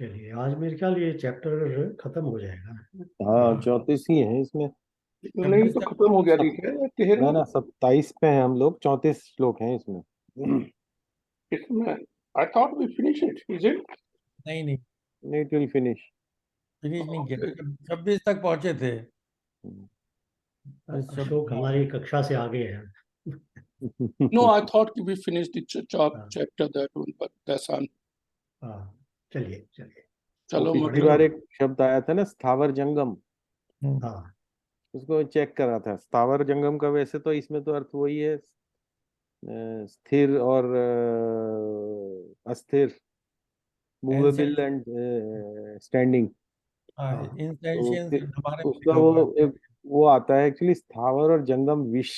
चलिए, आज मेरे ख्याल ये चैप्टर खत्म हो जाएगा। हाँ, हाँ। 34 ही है इसमें। नहीं 26 तो तक। खत्म हो गया, सब ठीक है, 13। ना ना 27 पे हैं हम लोग, 34 श्लोक हैं इसमें। इसमें I thought we finish it, is it? नहीं नहीं, नहीं, इट विल फिनिश। फिनिश नहीं किया, 26 तक पहुंचे थे। तो हाँ। अशोक हमारी कक्षा से आगे है। No, I thought we finish the हाँ। Chapter that one, but that's on. हाँ, चलिए चलिए। वो चलो पिछली बढ़िया मतलब। बार हुआ। एक शब्द आया था ना, स्थावर जंगम। हाँ। उसको चेक कर रहा था। स्थावर जंगम का वैसे तो इसमें तो अर्थ वही है, स्थिर और अस्थिर, मूवेबल एंसेंट। And standing. हाँ, हाँ। तो इंसेंशियंस फिर हमारे में उसका लिखा हुआ है। वो आता है एक्चुअली, स्थावर और जंगम विष।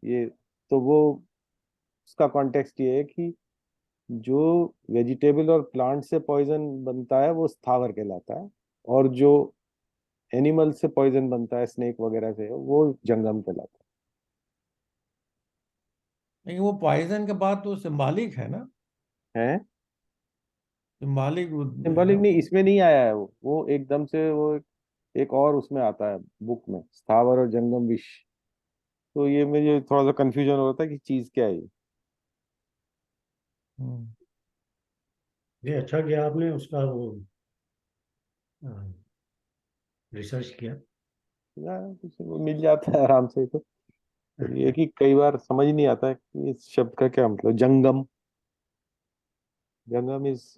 ये तो वो उसका कॉन्टेक्स्ट ये है कि जो वेजिटेबल और प्लांट से पॉइजन बनता है वो स्थावर कहलाता है, और जो एनिमल से पॉइजन बनता है स्नेक वगैरह से वो जंगम कहलाता लेकिन वो पॉइजन के बाद तो सिंबॉलिक है ना। है। सिंबॉलिक है सिंबॉलिक ना। नहीं, इसमें नहीं आया है वो एकदम से वो एक और उसमें आता है बुक में, स्थावर और जंगम विष। तो ये मुझे थोड़ा सा कंफ्यूजन हो रहा था कि चीज क्या है ये। हम्म। ये अच्छा किया आपने उसका वो रिसर्च किया। वो मिल जाता है आराम से तो ये है कि कई बार समझ नहीं आता है कि इस शब्द का क्या मतलब। जंगम, जंगम इज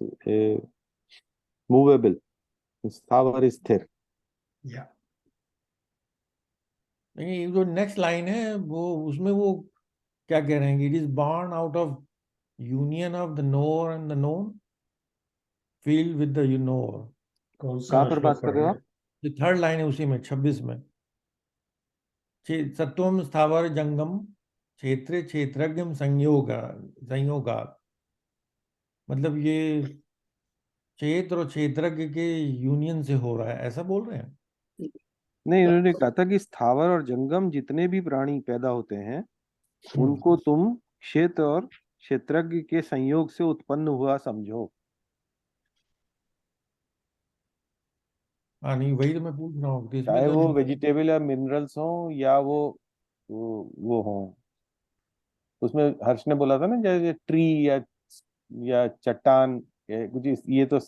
मूवेबल, स्थावर is स्थिर। या लेकिन ये जो नेक्स्ट लाइन है वो उसमें वो क्या कह रहे हैं, it is born out of union of the knower and the known, field with the you knower. कौन सा कहाँ पर श्लोक बात कर पढ़ रहे रहे हो हैं? आप? ये थर्ड लाइन है उसी में, 26 में। सत्वम स्थावर जंगम क्षेत्रे क्षेत्रज्ञ संयोगा। मतलब ये क्षेत्र और क्षेत्रज्ञ के यूनियन से हो रहा है, ऐसा बोल रहे हैं। नहीं, उन्होंने कहा था कि स्थावर और जंगम जितने भी प्राणी पैदा होते हैं हम्म। उनको तुम क्षेत्र और क्षेत्रज्ञ के संयोग से उत्पन्न हुआ समझो। हाँ नहीं, वही तो मैं पूछ रहा हूँ, तो इसमें चाहे तो वो नहीं। वेजिटेबल या मिनरल्स हो या वो हो। उसमें हर्ष ने बोला था ना, जैसे ट्री या चट्टान, कुछ ये तो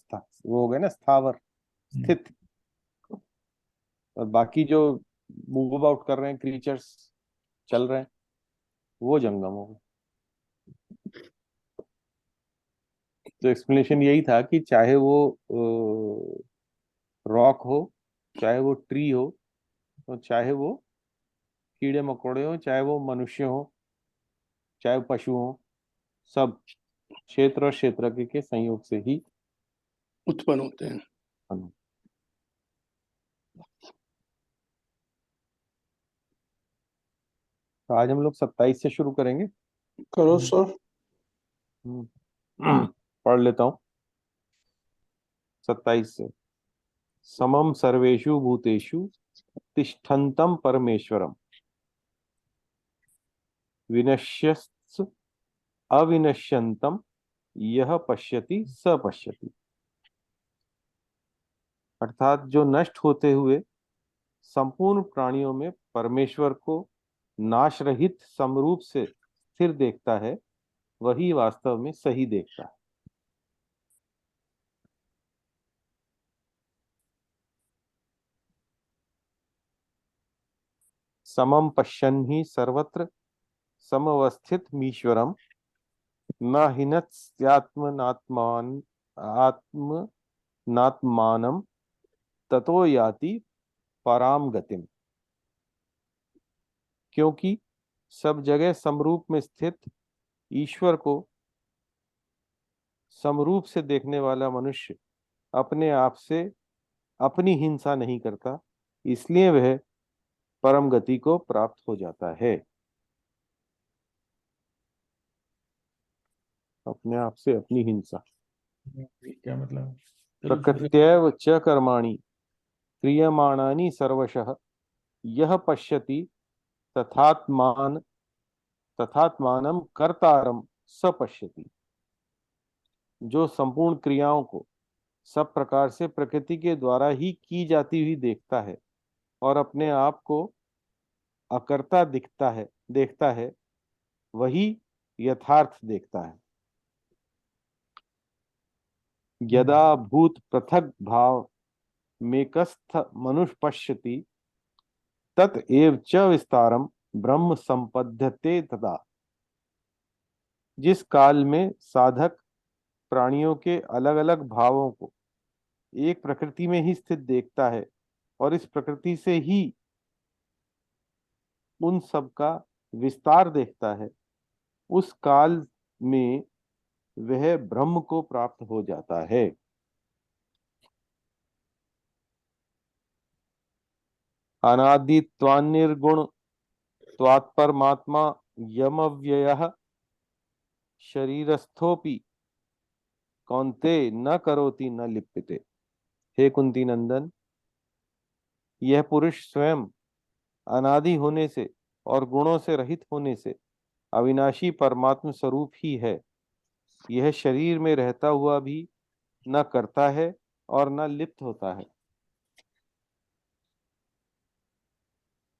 वो हो गए ना स्थावर, हम्म। स्थित। और बाकी जो मूव अबाउट कर रहे हैं क्रीचर्स, चल रहे हैं, वो जंगम हो गए। तो एक्सप्लेनेशन यही था कि चाहे वो रॉक हो, चाहे वो ट्री हो, और चाहे वो कीड़े मकोड़े हो, चाहे वो मनुष्य हो, चाहे वो पशु हो, सब क्षेत्र और क्षेत्रज्ञ के संयोग से ही उत्पन्न होते हैं। बने। तो आज हम लोग 27 से शुरू करेंगे। करो हम्म। सर। हम्म, पढ़ लेता हूँ 27 से। समम सर्वेषु भूतेषु तिष्ठन्तं परमेश्वरम, विनश्यत्स अविनश्यन्तं यह पश्यति स पश्यति। अर्थात जो नष्ट होते हुए संपूर्ण प्राणियों में परमेश्वर को नाश रहित समरूप से स्थिर देखता है, वही वास्तव में सही देखता है। समम पश्यन् ही सर्वत्र समवस्थित मीश्वरम, न हिनस्त्यात्मनात्मान आत्मनात्मानं ततो याति पराम गतिम। क्योंकि सब जगह समरूप में स्थित ईश्वर को समरूप से देखने वाला मनुष्य अपने आप से अपनी हिंसा नहीं करता, इसलिए वह परम गति को प्राप्त हो जाता है। अपने आप से अपनी हिंसा। क्या मतलब? चलो दूसरे। प्रकृत्यैव च कर्माणि क्रियमाणानि सर्वशः यह पश्यति तथात्मान तथात्मानं कर्तारम स पश्यति। जो संपूर्ण क्रियाओं को सब प्रकार से प्रकृति के द्वारा ही की जाती हुई देखता है और अपने आप को अकर्ता देखता है, वही यथार्थ देखता है। यदा भूत पृथक भाव मेकस्थ मनुष्य पश्यति तत एव च विस्तारम ब्रह्म संपद्यते तदा। जिस काल में साधक प्राणियों के अलग अलग भावों को एक प्रकृति में ही स्थित देखता है और इस प्रकृति से ही उन सब का विस्तार देखता है, उस काल में वह ब्रह्म को प्राप्त हो जाता है। अनादित्वान्निर्गुण त्वात्परमात्मा यमव्ययः शरीरस्थोपि कौन्ते न करोति न लिप्यते। हे कुंती नंदन, यह पुरुष स्वयं अनादि होने से और गुणों से रहित होने से अविनाशी परमात्म स्वरूप ही है। यह शरीर में रहता हुआ भी न करता है और न लिप्त होता है।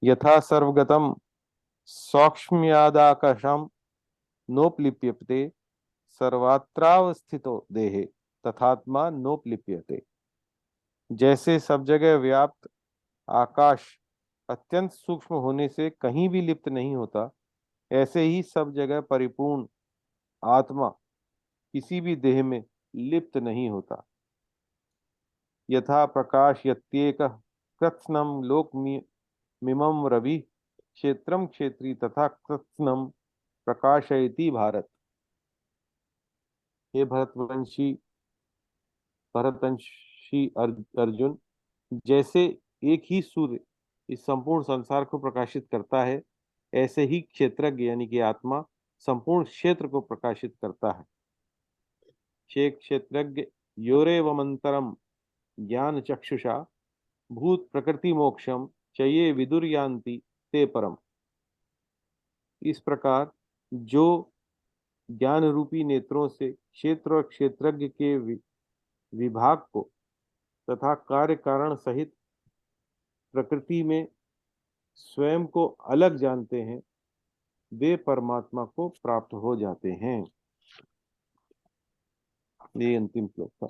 यथा सर्वगतम सौक्ष्म्यादाकाशम नोपलिप्यते सर्वत्रावस्थितो देहे तथात्मा नोपलिप्यते। जैसे सब जगह व्याप्त आकाश अत्यंत सूक्ष्म होने से कहीं भी लिप्त नहीं होता, ऐसे ही सब जगह परिपूर्ण आत्मा किसी भी देह में लिप्त नहीं होता। यथा प्रकाश यत्येक कृत्स्नम लोकमिमं रवि क्षेत्रम क्षेत्री तथा कृत्स्नम प्रकाशयति भारत। हे भरतवंशी अर्जुन, जैसे एक ही सूर्य इस संपूर्ण संसार को प्रकाशित करता है, ऐसे ही क्षेत्रज्ञ यानी कि आत्मा संपूर्ण क्षेत्र को प्रकाशित करता है। क्षेत्रज्ञ योरेवमंतरम ज्ञान चक्षुषा भूत प्रकृति मोक्षम चये विदुर्यान्ति ते परम। इस प्रकार जो ज्ञान रूपी नेत्रों से क्षेत्र और क्षेत्रज्ञ के विभाग को तथा कार्य कारण सहित प्रकृति में स्वयं को अलग जानते हैं, वे परमात्मा को प्राप्त हो जाते हैं। ये अंतिम श्लोक था।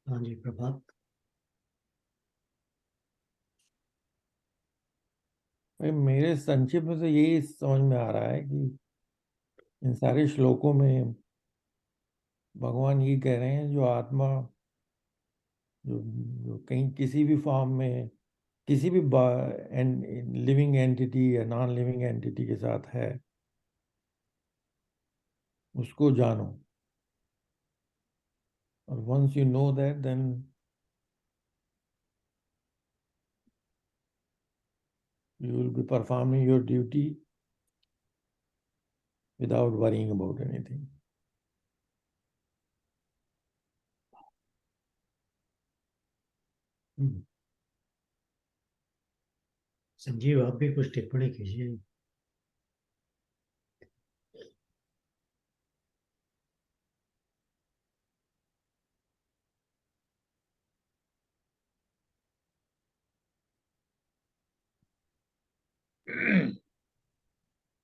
हाँ जी, प्रभात। भाई मेरे संक्षिप्त में तो यही समझ में आ रहा है कि इन सारे श्लोकों में भगवान ये कह रहे हैं, जो आत्मा जो कहीं किसी भी फॉर्म में किसी भी लिविंग एंटिटी या नॉन लिविंग एंटिटी के साथ है, उसको जानो। और once you know that, then you will be performing your duty without worrying about anything. Sanjeev, आप भी कुछ टिप्पणी कीजिए।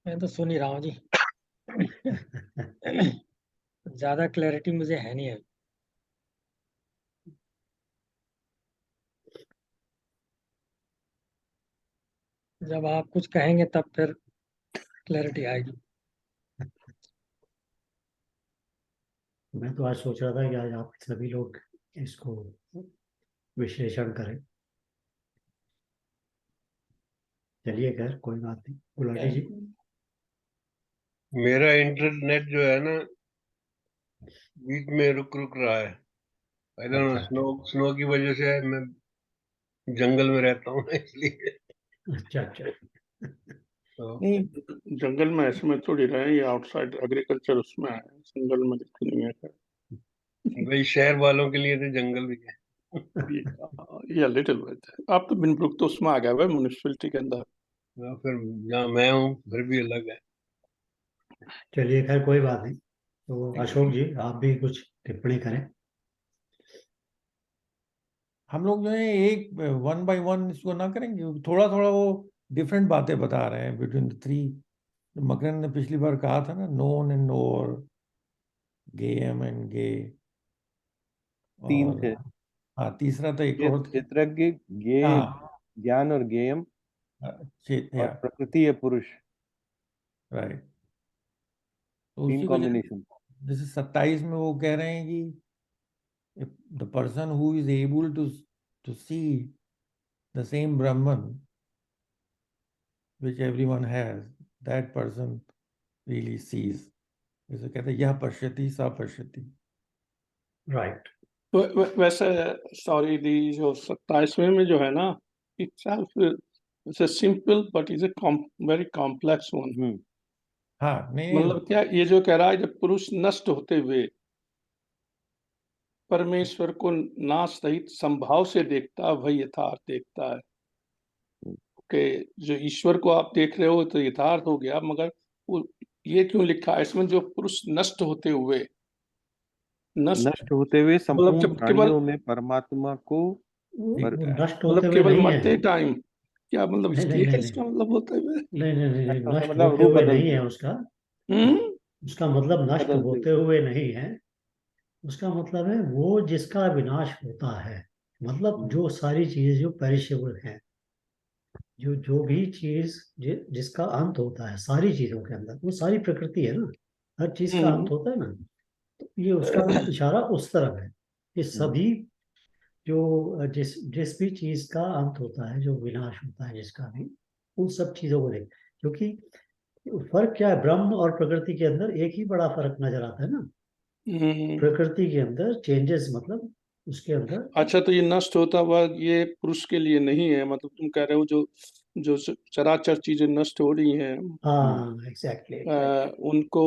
मैं तो सुन ही रहा हूँ जी। ज्यादा क्लैरिटी मुझे है नहीं है। जब आप कुछ कहेंगे तब फिर क्लैरिटी आएगी। मैं तो आज सोच रहा था कि आज आप सभी लोग इसको विश्लेषण करें। चलिए खैर, कोई बात नहीं। गुलाटी जी। मेरा इंटरनेट जो है ना बीच में रुक रहा है। आई डोंट नो, स्नो की वजह से है, मैं जंगल में रहता हूँ ना, इसलिए। अच्छा अच्छा। तो नहीं, जंगल में ऐसे में थोड़ी रहे, ये आउटसाइड एग्रीकल्चर उसमें है, जंगल में दिखती नहीं है। भाई शहर वालों के लिए तो जंगल भी है। ये लिटिल बिट, आप तो बिनब्रुक तो उसमें आ गया भाई, म्युनिसिपैलिटी के अंदर। तो फिर जहाँ मैं हूँ घर भी अलग है। चलिए खैर कोई बात नहीं। तो अशोक जी आप भी कुछ टिप्पणी करें। हम लोग जो है एक वन बाय वन इसको ना करेंगे, थोड़ा थोड़ा वो डिफरेंट बातें बता रहे हैं बिटवीन द थ्री। मकरन ने पिछली बार कहा था ना, known and knower, game and gay, 3 और थे, हाँ तीसरा तो एक और क्षेत्रज्ञ, गे, हाँ ज्ञान और गेयम, और या प्रकृति या पुरुष, राइट। तो 3 उसी को कॉम्बिनेशन। जैसे 27 में वो कह रहे हैं कि the person who is able to see the same Brahman which everyone has, that person really sees. जैसे कहते हैं यह पश्यति सा पश्यति। राइट। वैसे सॉरी दी, जो 27वें में जो है ना, it's simple but is a very complex one. हाँ नहीं मतलब क्या ये जो कह रहा है, जब पुरुष नष्ट होते हुए परमेश्वर को नाश सहित संभाव से देखता, वही यथार्थ देखता है। कि जो ईश्वर को आप देख रहे हो तो यथार्थ हो गया, मगर वो ये क्यों लिखा है इसमें, जो पुरुष नष्ट होते हुए, नष्ट होते हुए मतलब संपूर्ण जब केवल प्राणियों में परमात्मा को वो देखता है। नष्ट होते मतलब हुए केवल नहीं है। मरते टाइम, क्या मतलब नहीं नहीं इसलिए नहीं इसका मतलब होता है? नहीं नहीं नहीं नहीं, नष्ट मतलब होते रूप हुए बदलते नहीं है हुए, उसका। हम्म उसका मतलब नष्ट बदलते होते हुए। हुए नहीं है। उसका मतलब है वो जिसका विनाश होता है, मतलब जो सारी चीजें जो पेरिशेबल हैं, जो जो भी चीज जिसका अंत होता है सारी चीजों के अंदर, वो सारी प्रकृति है ना, हर चीज का अंत होता है ना। तो ये उसका इशारा उस तरफ है कि सभी जो जिस जिस भी चीज का अंत होता है, जो विनाश होता है जिसका भी, उन सब चीजों को देख। क्योंकि फर्क क्या है, ब्रह्म और प्रकृति के अंदर एक ही बड़ा फर्क नजर आता है ना। प्रकृति के अंदर चेंजेस, मतलब उसके अंदर। अच्छा, तो ये नष्ट होता हुआ ये पुरुष के लिए नहीं है, मतलब तुम कह रहे हो जो जो चराचर चीजें नष्ट हो रही हैं, हाँ एग्जैक्टली। उनको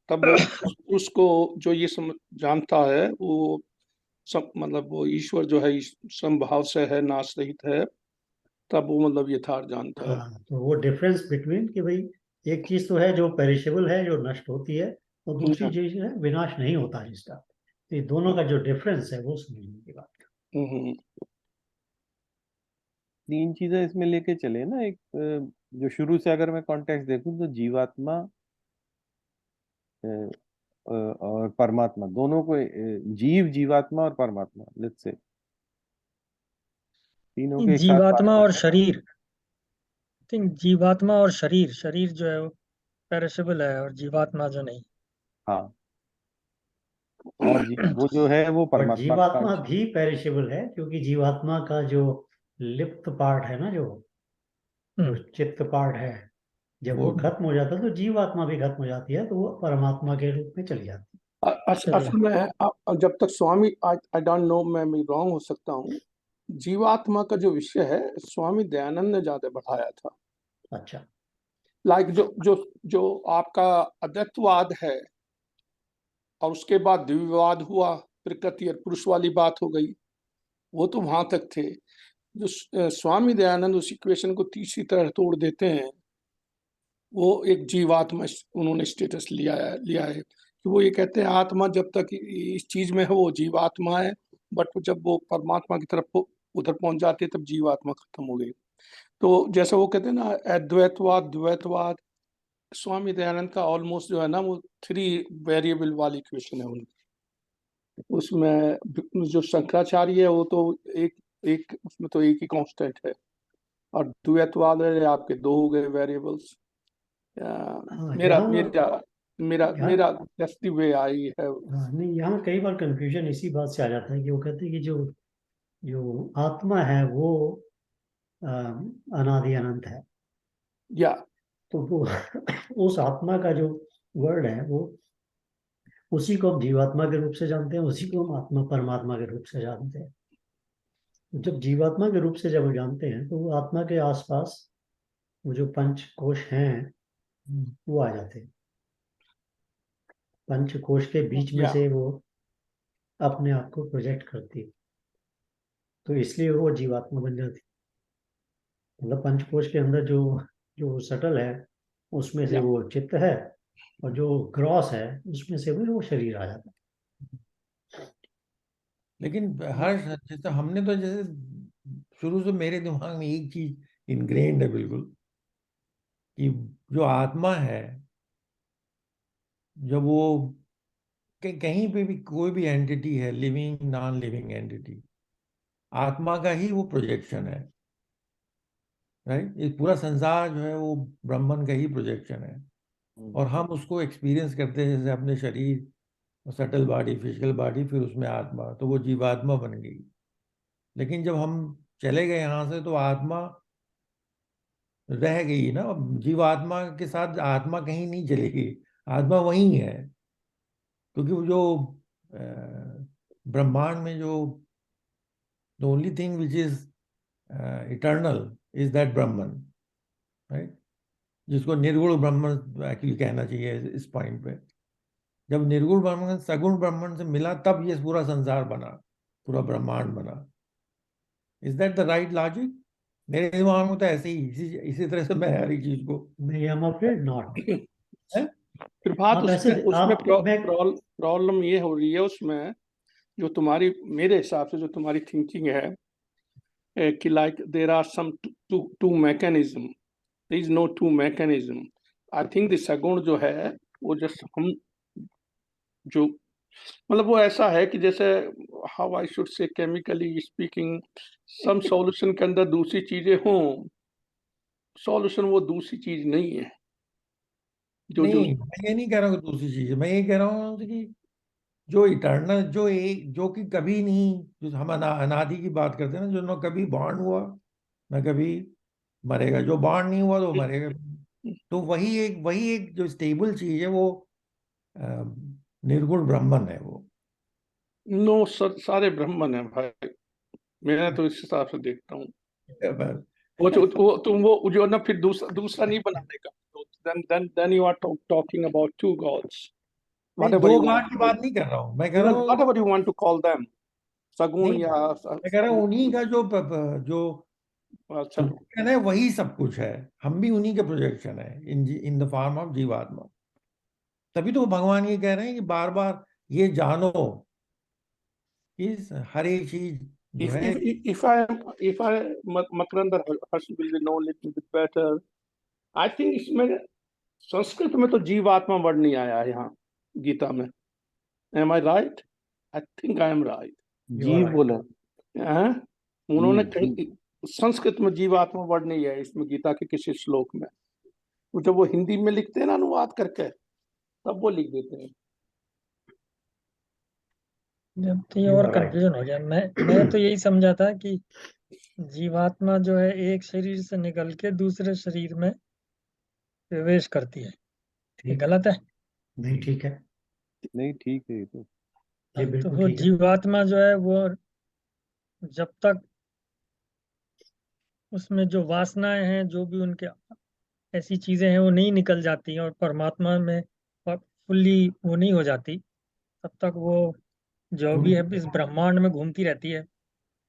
तब पुरुष को जो ये जानता है, वो सब मतलब वो ईश्वर जो है संभाव से है, नाश रहित है, तब वो मतलब यथार्थ जानता है। हाँ, तो वो डिफरेंस बिटवीन कि भाई एक चीज तो है जो पेरिशेबल है, जो नष्ट होती है, और दूसरी चीज है विनाश नहीं होता जिसका। तो ये दोनों का जो डिफरेंस है वो समझने की बात है। हम्म 3 चीजें इसमें लेके चले ना, एक जो शुरू से अगर मैं कॉन्टेक्स्ट देखूं तो जीवात्मा और परमात्मा दोनों को, जीव, जीवात्मा और परमात्मा, लेट्स से तीनों के एक साथ बात जीवात्मा और करते हैं। शरीर, थिंक जीवात्मा और शरीर, शरीर जो है वो पेरिशेबल है और जीवात्मा जो नहीं। हाँ, और वो जो है वो बट परमात्मा का जीवात्मा अंश है। भी पेरिशेबल है, क्योंकि जीवात्मा का जो लिप्त पार्ट है ना, जो हम्म, चित्त पार्ट है, जब वो वो खत्म हो जाता है तो जीवात्मा भी खत्म हो जाती है, तो वो परमात्मा के रूप में चली जाती चलिए। असल में जब तक स्वामी, आई डोंट नो, मैं रॉन्ग हो सकता हूँ, जीवात्मा का जो विषय है स्वामी दयानंद ने ज्यादा बढ़ाया था। है। अच्छा। लाइक जो जो जो आपका अद्वैतवाद है, और उसके बाद द्विवाद हुआ, प्रकृति और पुरुष वाली बात हो गई, वो तो वहां तक थे। जो स्वामी दयानंद उस इक्वेशन को तीसरी तरह तोड़ देते हैं, वो एक जीवात्मा उन्होंने स्टेटस लिया है कि वो ये कहते हैं आत्मा जब तक इस चीज में है वो जीवात्मा है, बट जब वो परमात्मा की तरफ उधर पहुंच जाती है तब जीवात्मा खत्म हो गई। तो जैसे वो कहते हैं ना, अद्वैतवाद द्वैतवाद, स्वामी दयानंद का ऑलमोस्ट जो है ना, वो 3 वेरिएबल वाली इक्वेशन है उनकी। उसमें जो शंकराचार्य है वो तो एक एक उसमें तो एक ही कांस्टेंट है, और द्वैतवाद है आपके 2 हो गए वेरिएबल्स। हाँ, मेरा मेरा मेरा यहाँ मेरा दैट्स द वे आई है। हाँ, नहीं, यहाँ कई बार कंफ्यूजन इसी बात से आ जाता है कि वो कहते हैं कि जो जो आत्मा है वो अनादि अनंत है। या तो वो उस आत्मा का जो वर्ड है वो, उसी को हम जीवात्मा के रूप से जानते हैं, उसी को हम आत्मा परमात्मा के रूप से जानते हैं। तो जब जीवात्मा के रूप से जब हम जानते हैं तो वो आत्मा के आसपास वो जो पंचकोश हैं वो आ जाते हैं, पंचकोश के बीच में या से वो अपने आप को प्रोजेक्ट करती है, तो इसलिए वो जीवात्मा बन जाती है। मतलब पंचकोश के अंदर जो जो सटल है उसमें से या वो चित्त है, और जो ग्रॉस है उसमें से वो शरीर आ जाता लेकिन हर जैसे हमने तो जैसे शुरू से मेरे दिमाग में एक चीज इनग्रेन्ड है बिल्कुल, कि जो आत्मा है, जब वो कहीं पे भी कोई भी एंटिटी है, लिविंग नॉन लिविंग एंटिटी, आत्मा का ही वो प्रोजेक्शन है, राइट। ये पूरा संसार जो है वो ब्रह्मन का ही प्रोजेक्शन है, और हम उसको एक्सपीरियंस करते हैं जैसे अपने शरीर, सटल बॉडी, फिजिकल बॉडी, फिर उसमें आत्मा, तो वो जीवात्मा बन गई। लेकिन जब हम चले गए यहाँ से तो आत्मा रह गई ना, अब जीवात्मा के साथ आत्मा कहीं नहीं चली गई, आत्मा वही है। क्योंकि वो जो ब्रह्मांड में जो the only thing which is eternal is that Brahman, right, जिसको निर्गुण ब्रह्मन एक्चुअली कहना चाहिए इस पॉइंट पे। जब निर्गुण ब्रह्मन सगुण ब्रह्मन से मिला तब ये पूरा संसार बना, पूरा ब्रह्मांड बना। Is that the right logic? मेरे दिमाग में तो ऐसे ही इसी तरह से मैं हर एक चीज को है। नहीं, आई एम अफ्रेड नॉट। है? फिर बात आप ऐसे उसमें उसमें आप मैं प्रॉब्लम ये हो रही है उसमें, जो तुम्हारी, मेरे हिसाब से जो तुम्हारी थिंकिंग है कि like there are some two mechanism, there is no two mechanism. I think the saguna जो है वो जस्ट हम जो, मतलब वो ऐसा है कि जैसे how I should say chemically speaking, some solution के अंदर दूसरी चीजें हों, सॉल्यूशन वो दूसरी चीज नहीं है। जो जो नहीं, मैं ये नहीं कह रहा हूँ कि दूसरी चीज है, मैं ये कह रहा हूँ कि जो इटर्नल, जो एक, जो कि कभी नहीं, जो हम अनादि की बात करते हैं ना, जो ना कभी बॉर्न हुआ ना कभी मरेगा, जो बॉर्न नहीं हुआ तो वो मरेगा। तो वही एक जो स्टेबल चीज है वो अ, निर्गुण ब्रह्मन है वो। नो सारे ब्राह्मण है भाई, मैं तो इस हिसाब से देखता हूँ। बस। वो तुम वो जो ना फिर दूसरा दूसरा नहीं बनाने का, तो then you are talking about two gods, नहीं, whatever दो you want गांठ to की call, बात नहीं कर रहा हूँ, मैं कह रहा even हूँ whatever you want to call them, सगुण नहीं, या मैं कह रहा हूँ उन्हीं का जो चलो। प्रोजेक्शन है वही सब कुछ है। हम भी उन्हीं के प्रोजेक्शन है इन द फॉर्म ऑफ जीवात्मा। तभी तो भगवान ये कह रहे हैं कि बार बार ये जानो कि हर एक चीज जो if है। if if I if I Makarand or Harsh will know little bit better, I think इसमें संस्कृत में तो जीवात्मा वर्ड नहीं आया है यहाँ गीता में। Am I right? I think I am right. You are jiva right. बोला, हैं? उन्होंने जीव कहीं संस्कृत में जीवात्मा वर्ड नहीं है इसमें गीता के किसी श्लोक में। वो जब वो हिंदी में लिखते हैं ना अनुवाद करके, तब वो लिख देते हैं। जब तो ये यू और आर राइट। कंफ्यूजन हो गया। मैं तो यही समझा था कि जीवात्मा जो है एक शरीर से निकल के दूसरे शरीर में प्रवेश करती है। ये ठीक, गलत है? नहीं ठीक है, नहीं ठीक है ये तो। ये तो बिल्कुल वो ठीक है। जीवात्मा जो है वो जब तक उसमें जो वासनाएं हैं, जो भी उनके ऐसी चीजें हैं, वो नहीं निकल जाती हैं और परमात्मा में फुल्ली वो नहीं हो जाती, तब तक वो जो भी है इस ब्रह्मांड में घूमती रहती है,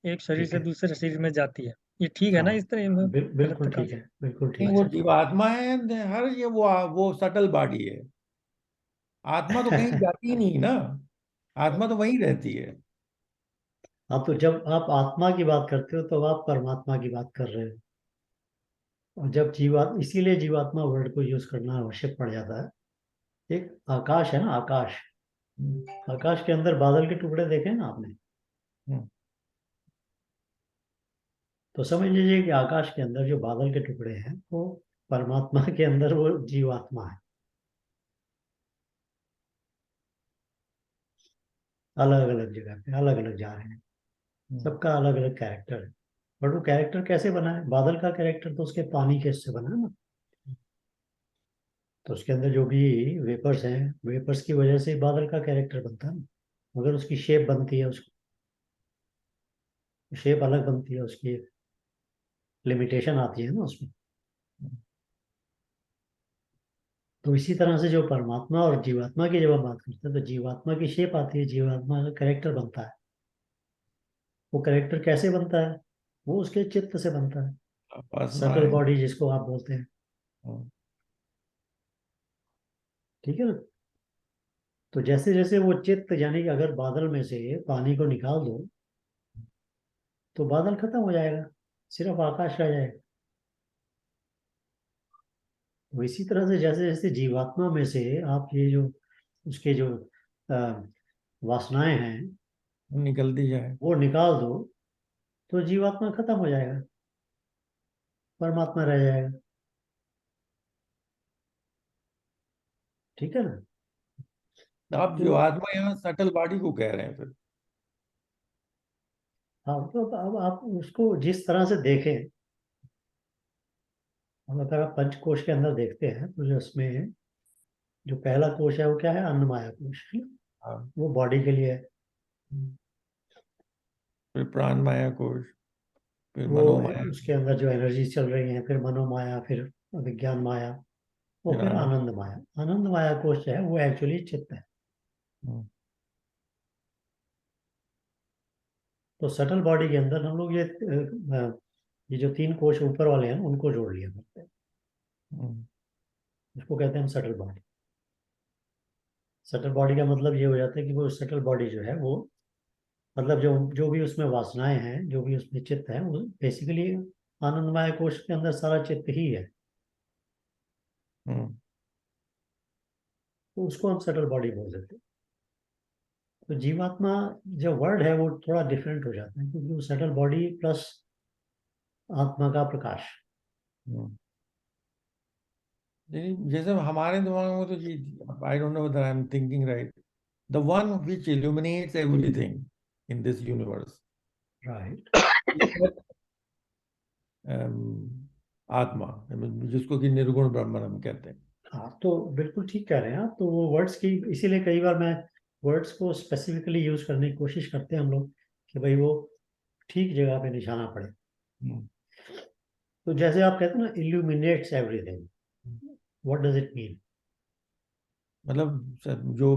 एक शरीर ठीक से है, दूसरे शरीर में जाती है। ये ठीक है हाँ, ना? इस तरह में गलत बिल्कुल कहा? ठीक है, बिल्कुल नहीं, ठीक वो है। जीवात्मा है, हर ये वो सटल बॉडी है। आत्मा तो कहीं जाती ही नहीं ना, आत्मा तो वहीं रहती है। आप तो जब आप आत्मा की बात करते हो तो आप परमात्मा की बात कर रहे हो, और जब इसीलिए जीवात्मा वर्ड को यूज करना आवश्यक पड़ जाता है। एक आकाश है ना, आकाश, आकाश के अंदर बादल के टुकड़े देखे ना आपने, हम्म। तो समझ लीजिए कि आकाश के अंदर जो बादल के टुकड़े हैं वो परमात्मा के अंदर वो जीवात्मा है। अलग अलग जगह पे अलग अलग जा रहे हैं, सबका अलग अलग कैरेक्टर है। बट वो कैरेक्टर कैसे बना है? बादल का कैरेक्टर तो उसके पानी के से बना है ना, तो उसके अंदर जो भी वेपर्स हैं, वेपर्स की वजह से बादल का कैरेक्टर बनता है ना। मगर उसकी शेप बनती है, उसकी शेप अलग बनती है, उसकी लिमिटेशन आती है ना उसमें। तो इसी तरह से जो परमात्मा और जीवात्मा की जब हम बात करते हैं तो जीवात्मा की शेप आती है, जीवात्मा का कैरेक्टर बनता है। वो कैरेक्टर कैसे बनता है? वो उसके चित्त से बनता है, वासना सटल है। बॉडी जिसको आप बोलते हैं। हाँ, ठीक है ना? तो जैसे जैसे वो चित्त, यानी कि अगर बादल में से पानी को निकाल दो तो बादल खत्म हो जाएगा, सिर्फ आकाश रह जाएगा। तो इसी तरह से जैसे जैसे जीवात्मा में से आप ये जो उसके जो अ, वासनाएं हैं वो निकलती जाए। वो निकाल दो तो जीवात्मा खत्म हो जाएगा, परमात्मा रह जाएगा। ठीक है ना? आप तो जो आत्मा यहाँ सटल बॉडी को कह रहे हैं फिर? हाँ, तो अब आप उसको जिस तरह से देखें, अब अगर आप पंचकोश के अंदर देखते हैं तो जो उसमें जो पहला कोश है वो क्या है? अन्नमाया कोश है ना? हाँ। वो बॉडी के लिए है। फिर प्राण माया कोश, फिर वो मनोमाया, उसके अंदर जो एनर्जी चल रही है, फिर मनोमाया, फिर विज्ञान माया, वो फिर फिर आनंद। आनंद माया। आनंद माया कोश जो है वो एक्चुअली चित्त है। हम्म, तो सटल बॉडी के अंदर हम लोग ये जो तीन कोश ऊपर वाले हैं उनको जोड़ लिया करते हैं। हम्म, इसको कहते हैं हम सटल बॉडी। सटल बॉडी का मतलब ये हो जाता है कि वो सटल बॉडी जो है वो, मतलब जो जो भी उसमें वासनाएं हैं, जो भी उसमें चित्त है, वो बेसिकली आनंदमय कोश के अंदर सारा चित्त ही है। हम्म। तो उसको हम सटल बॉडी बोल देते हैं। तो जीवात्मा जो वर्ड है वो थोड़ा डिफरेंट हो जाता है, क्योंकि वो सटल बॉडी प्लस आत्मा का प्रकाश। हम्म। जैसे हमारे दिमाग में तो जी, I don't know whether I am thinking right, the one which illuminates everything in this universe, right. आत्मा, जिसको कि निर्गुण ब्रह्म हम कहते हैं। हाँ, तो बिल्कुल ठीक कह रहे हैं आप। तो वो वर्ड्स की, इसीलिए कई बार मैं वर्ड्स को स्पेसिफिकली यूज करने की कोशिश करते हैं हम लोग, कि भाई वो ठीक जगह पे निशाना पड़े। हम्म। तो जैसे आप कहते हैं ना, illuminates everything, what does it mean? मतलब जो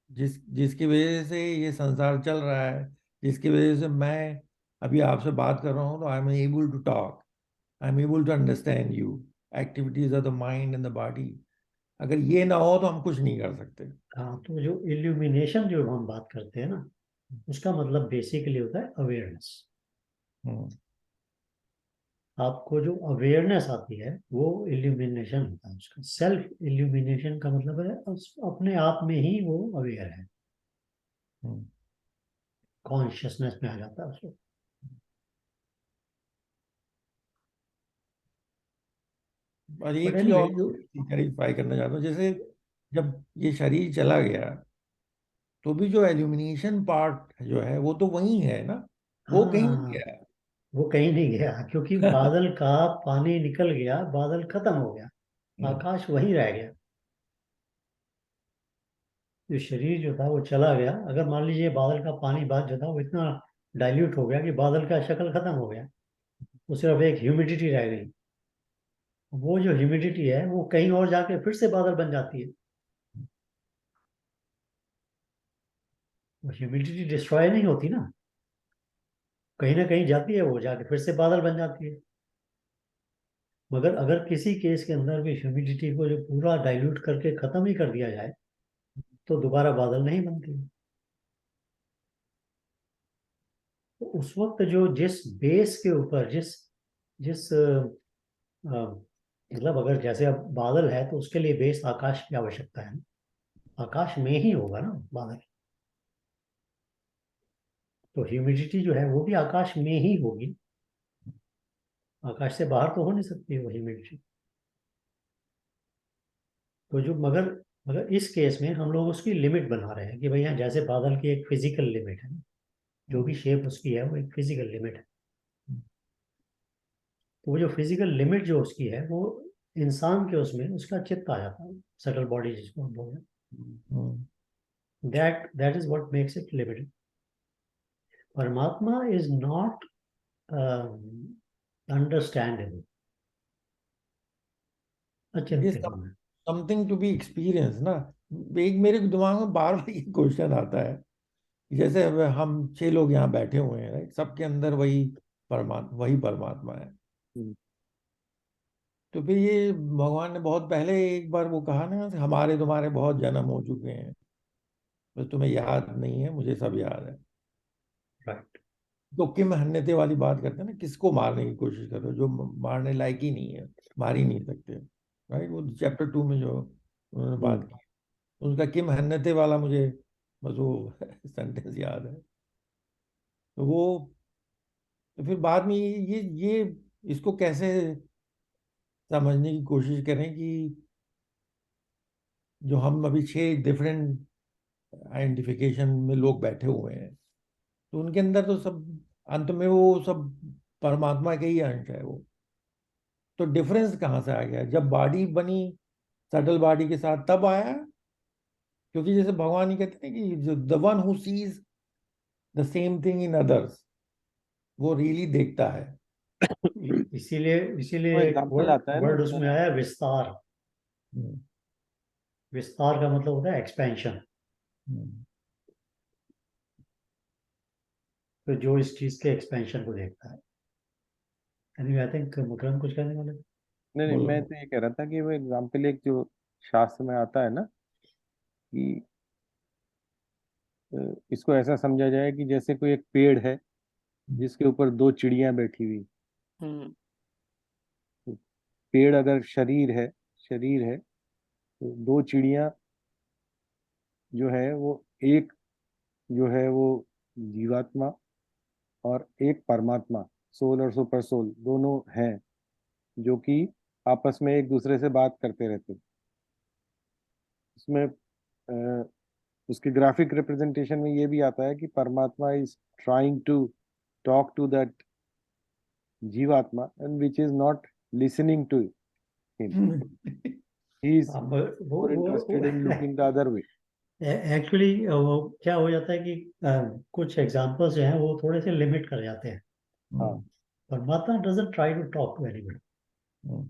जिसकी वजह से ये संसार चल रहा है, जिसकी वजह से मैं अभी आपसे बात कर रहा हूँ, तो I am able to talk, I am able to understand you, activities of the mind and the body. अगर ये ना हो तो हम कुछ नहीं कर सकते। हाँ, तो जो इल्यूमिनेशन जो हम बात करते हैं ना, उसका मतलब बेसिकली होता है अवेयरनेस। हम्म। आपको जो अवेयरनेस आती है वो इल्यूमिनेशन होता है। उसका सेल्फ इल्यूमिनेशन का मतलब है अपने आप में ही वो अवेयर है, हम्म। कॉन्शियसनेस में आ जाता है उसको। और बट एक चीज एनीवे और जो, क्लैरिफाई करना चाहता हूँ, जैसे जब ये शरीर चला गया तो भी जो एल्यूमिनेशन पार्ट जो है वो तो वही है ना, वो कहीं नहीं हाँ, गया। वो कहीं नहीं गया, क्योंकि बादल का पानी निकल गया, बादल खत्म हो गया, हम्म, आकाश वहीं रह गया। जो शरीर जो था वो चला गया। अगर मान लीजिए बादल का पानी बाद जो था वो इतना डाइल्यूट हो गया कि बादल का शक्ल खत्म हो गया, वो सिर्फ एक ह्यूमिडिटी रह गई। वो जो ह्यूमिडिटी है वो कहीं और जाके फिर से बादल बन जाती है। वो ह्यूमिडिटी डिस्ट्रॉय नहीं होती ना कहीं जाती है, वो जाके फिर से बादल बन जाती है। मगर अगर किसी केस के अंदर भी ह्यूमिडिटी को जो पूरा डाइल्यूट करके खत्म ही कर दिया जाए तो दोबारा बादल नहीं बनती। तो उस वक्त जो जिस बेस के ऊपर जिस जिस मतलब अगर जैसे अब बादल है तो उसके लिए बेस आकाश की आवश्यकता है। आकाश में ही होगा ना बादल। तो ह्यूमिडिटी जो है वो भी आकाश में ही होगी, आकाश से बाहर तो हो नहीं सकती वो ह्यूमिडिटी। तो जो मगर मगर इस केस में हम लोग उसकी लिमिट बना रहे हैं कि भैया जैसे बादल की एक फिजिकल लिमिट है, जो भी शेप उसकी है वो एक फिजिकल लिमिट है। तो वो जो फिजिकल लिमिट जो उसकी है वो इंसान के उसमें उसका चित्त आ जाता है, सटल बॉडी जिसको हम बोल रहे हम्म। हैं। That is what makes it limited. परमात्मा इज नॉट अंडरस्टैंडेबल ये अचिंत्य सब है। समथिंग टू बी एक्सपीरियंस ना। एक मेरे दिमाग में बार बार ये क्वेश्चन आता है, जैसे अब हम 6 लोग यहाँ बैठे हुए हैं, राइट, सबके अंदर वही परमात्मा है। हम्म, तो फिर ये भगवान ने बहुत पहले एक बार वो कहा ना, हमारे तुम्हारे बहुत जन्म हो चुके हैं, बस तुम्हें याद नहीं है, मुझे सब याद है। राइट। तो किम हन्नते वाली बात करते हैं ना, किसको मारने की कोशिश कर रहे हो, जो मारने लायक ही नहीं है, मार ही नहीं सकते, राइट। वो चैप्टर 2 में जो उन्होंने बात की, उनका किम हन्नते वाला मुझे बस वो सेंटेंस याद है। तो वो, तो फिर बाद में ये इसको कैसे समझने की कोशिश करें कि जो हम अभी 6 डिफरेंट आइडेंटिफिकेशन में लोग बैठे हुए हैं, तो उनके अंदर तो सब अंत में वो सब परमात्मा के ही अंश है वो। तो डिफरेंस कहाँ से आ गया, जब बॉडी बनी सटल बॉडी के साथ तब आया? क्योंकि जैसे भगवान ही कहते हैं कि जो the one who seize the same thing in others, वो रियली देखता है। इसीलिए वो इसीलिए एक एग्जाम्पल आता है ना, वर्ड उसमें आया, विस्तार। हम्म, विस्तार का मतलब होता है एक्सपेंशन। हम्म। तो जो इस चीज के एक्सपेंशन को देखता है। एनीवे, आई थिंक मकरंद कुछ कहने वाले थे? नहीं नहीं, बोलो। मैं तो ये कह रहा था कि वो एग्जाम्पल एक जो शास्त्र में आता है ना, कि इसको ऐसा समझा जाए कि जैसे कोई एक पेड़ है जिसके ऊपर 2 चिड़ियां बैठी हुई। हम्म, तो पेड़ अगर शरीर है तो 2 चिड़ियां जो है वो, एक जो है वो जीवात्मा, और एक परमात्मा, सोल और सुपर सोल दोनों हैं, जो कि आपस में एक दूसरे से बात करते रहते हैं। उसमें उसके ग्राफिक रिप्रेजेंटेशन में ये भी आता है कि परमात्मा is trying to talk to that जीवात्मा, and which is not listening to him, he is अब more interested in looking the other way. Actually वो क्या हो जाता है कि कुछ एग्जांपल्स जो हैं वो थोड़े से लिमिट कर जाते हैं। हाँ, परमात्मा doesn't try to talk to anybody. Hmm,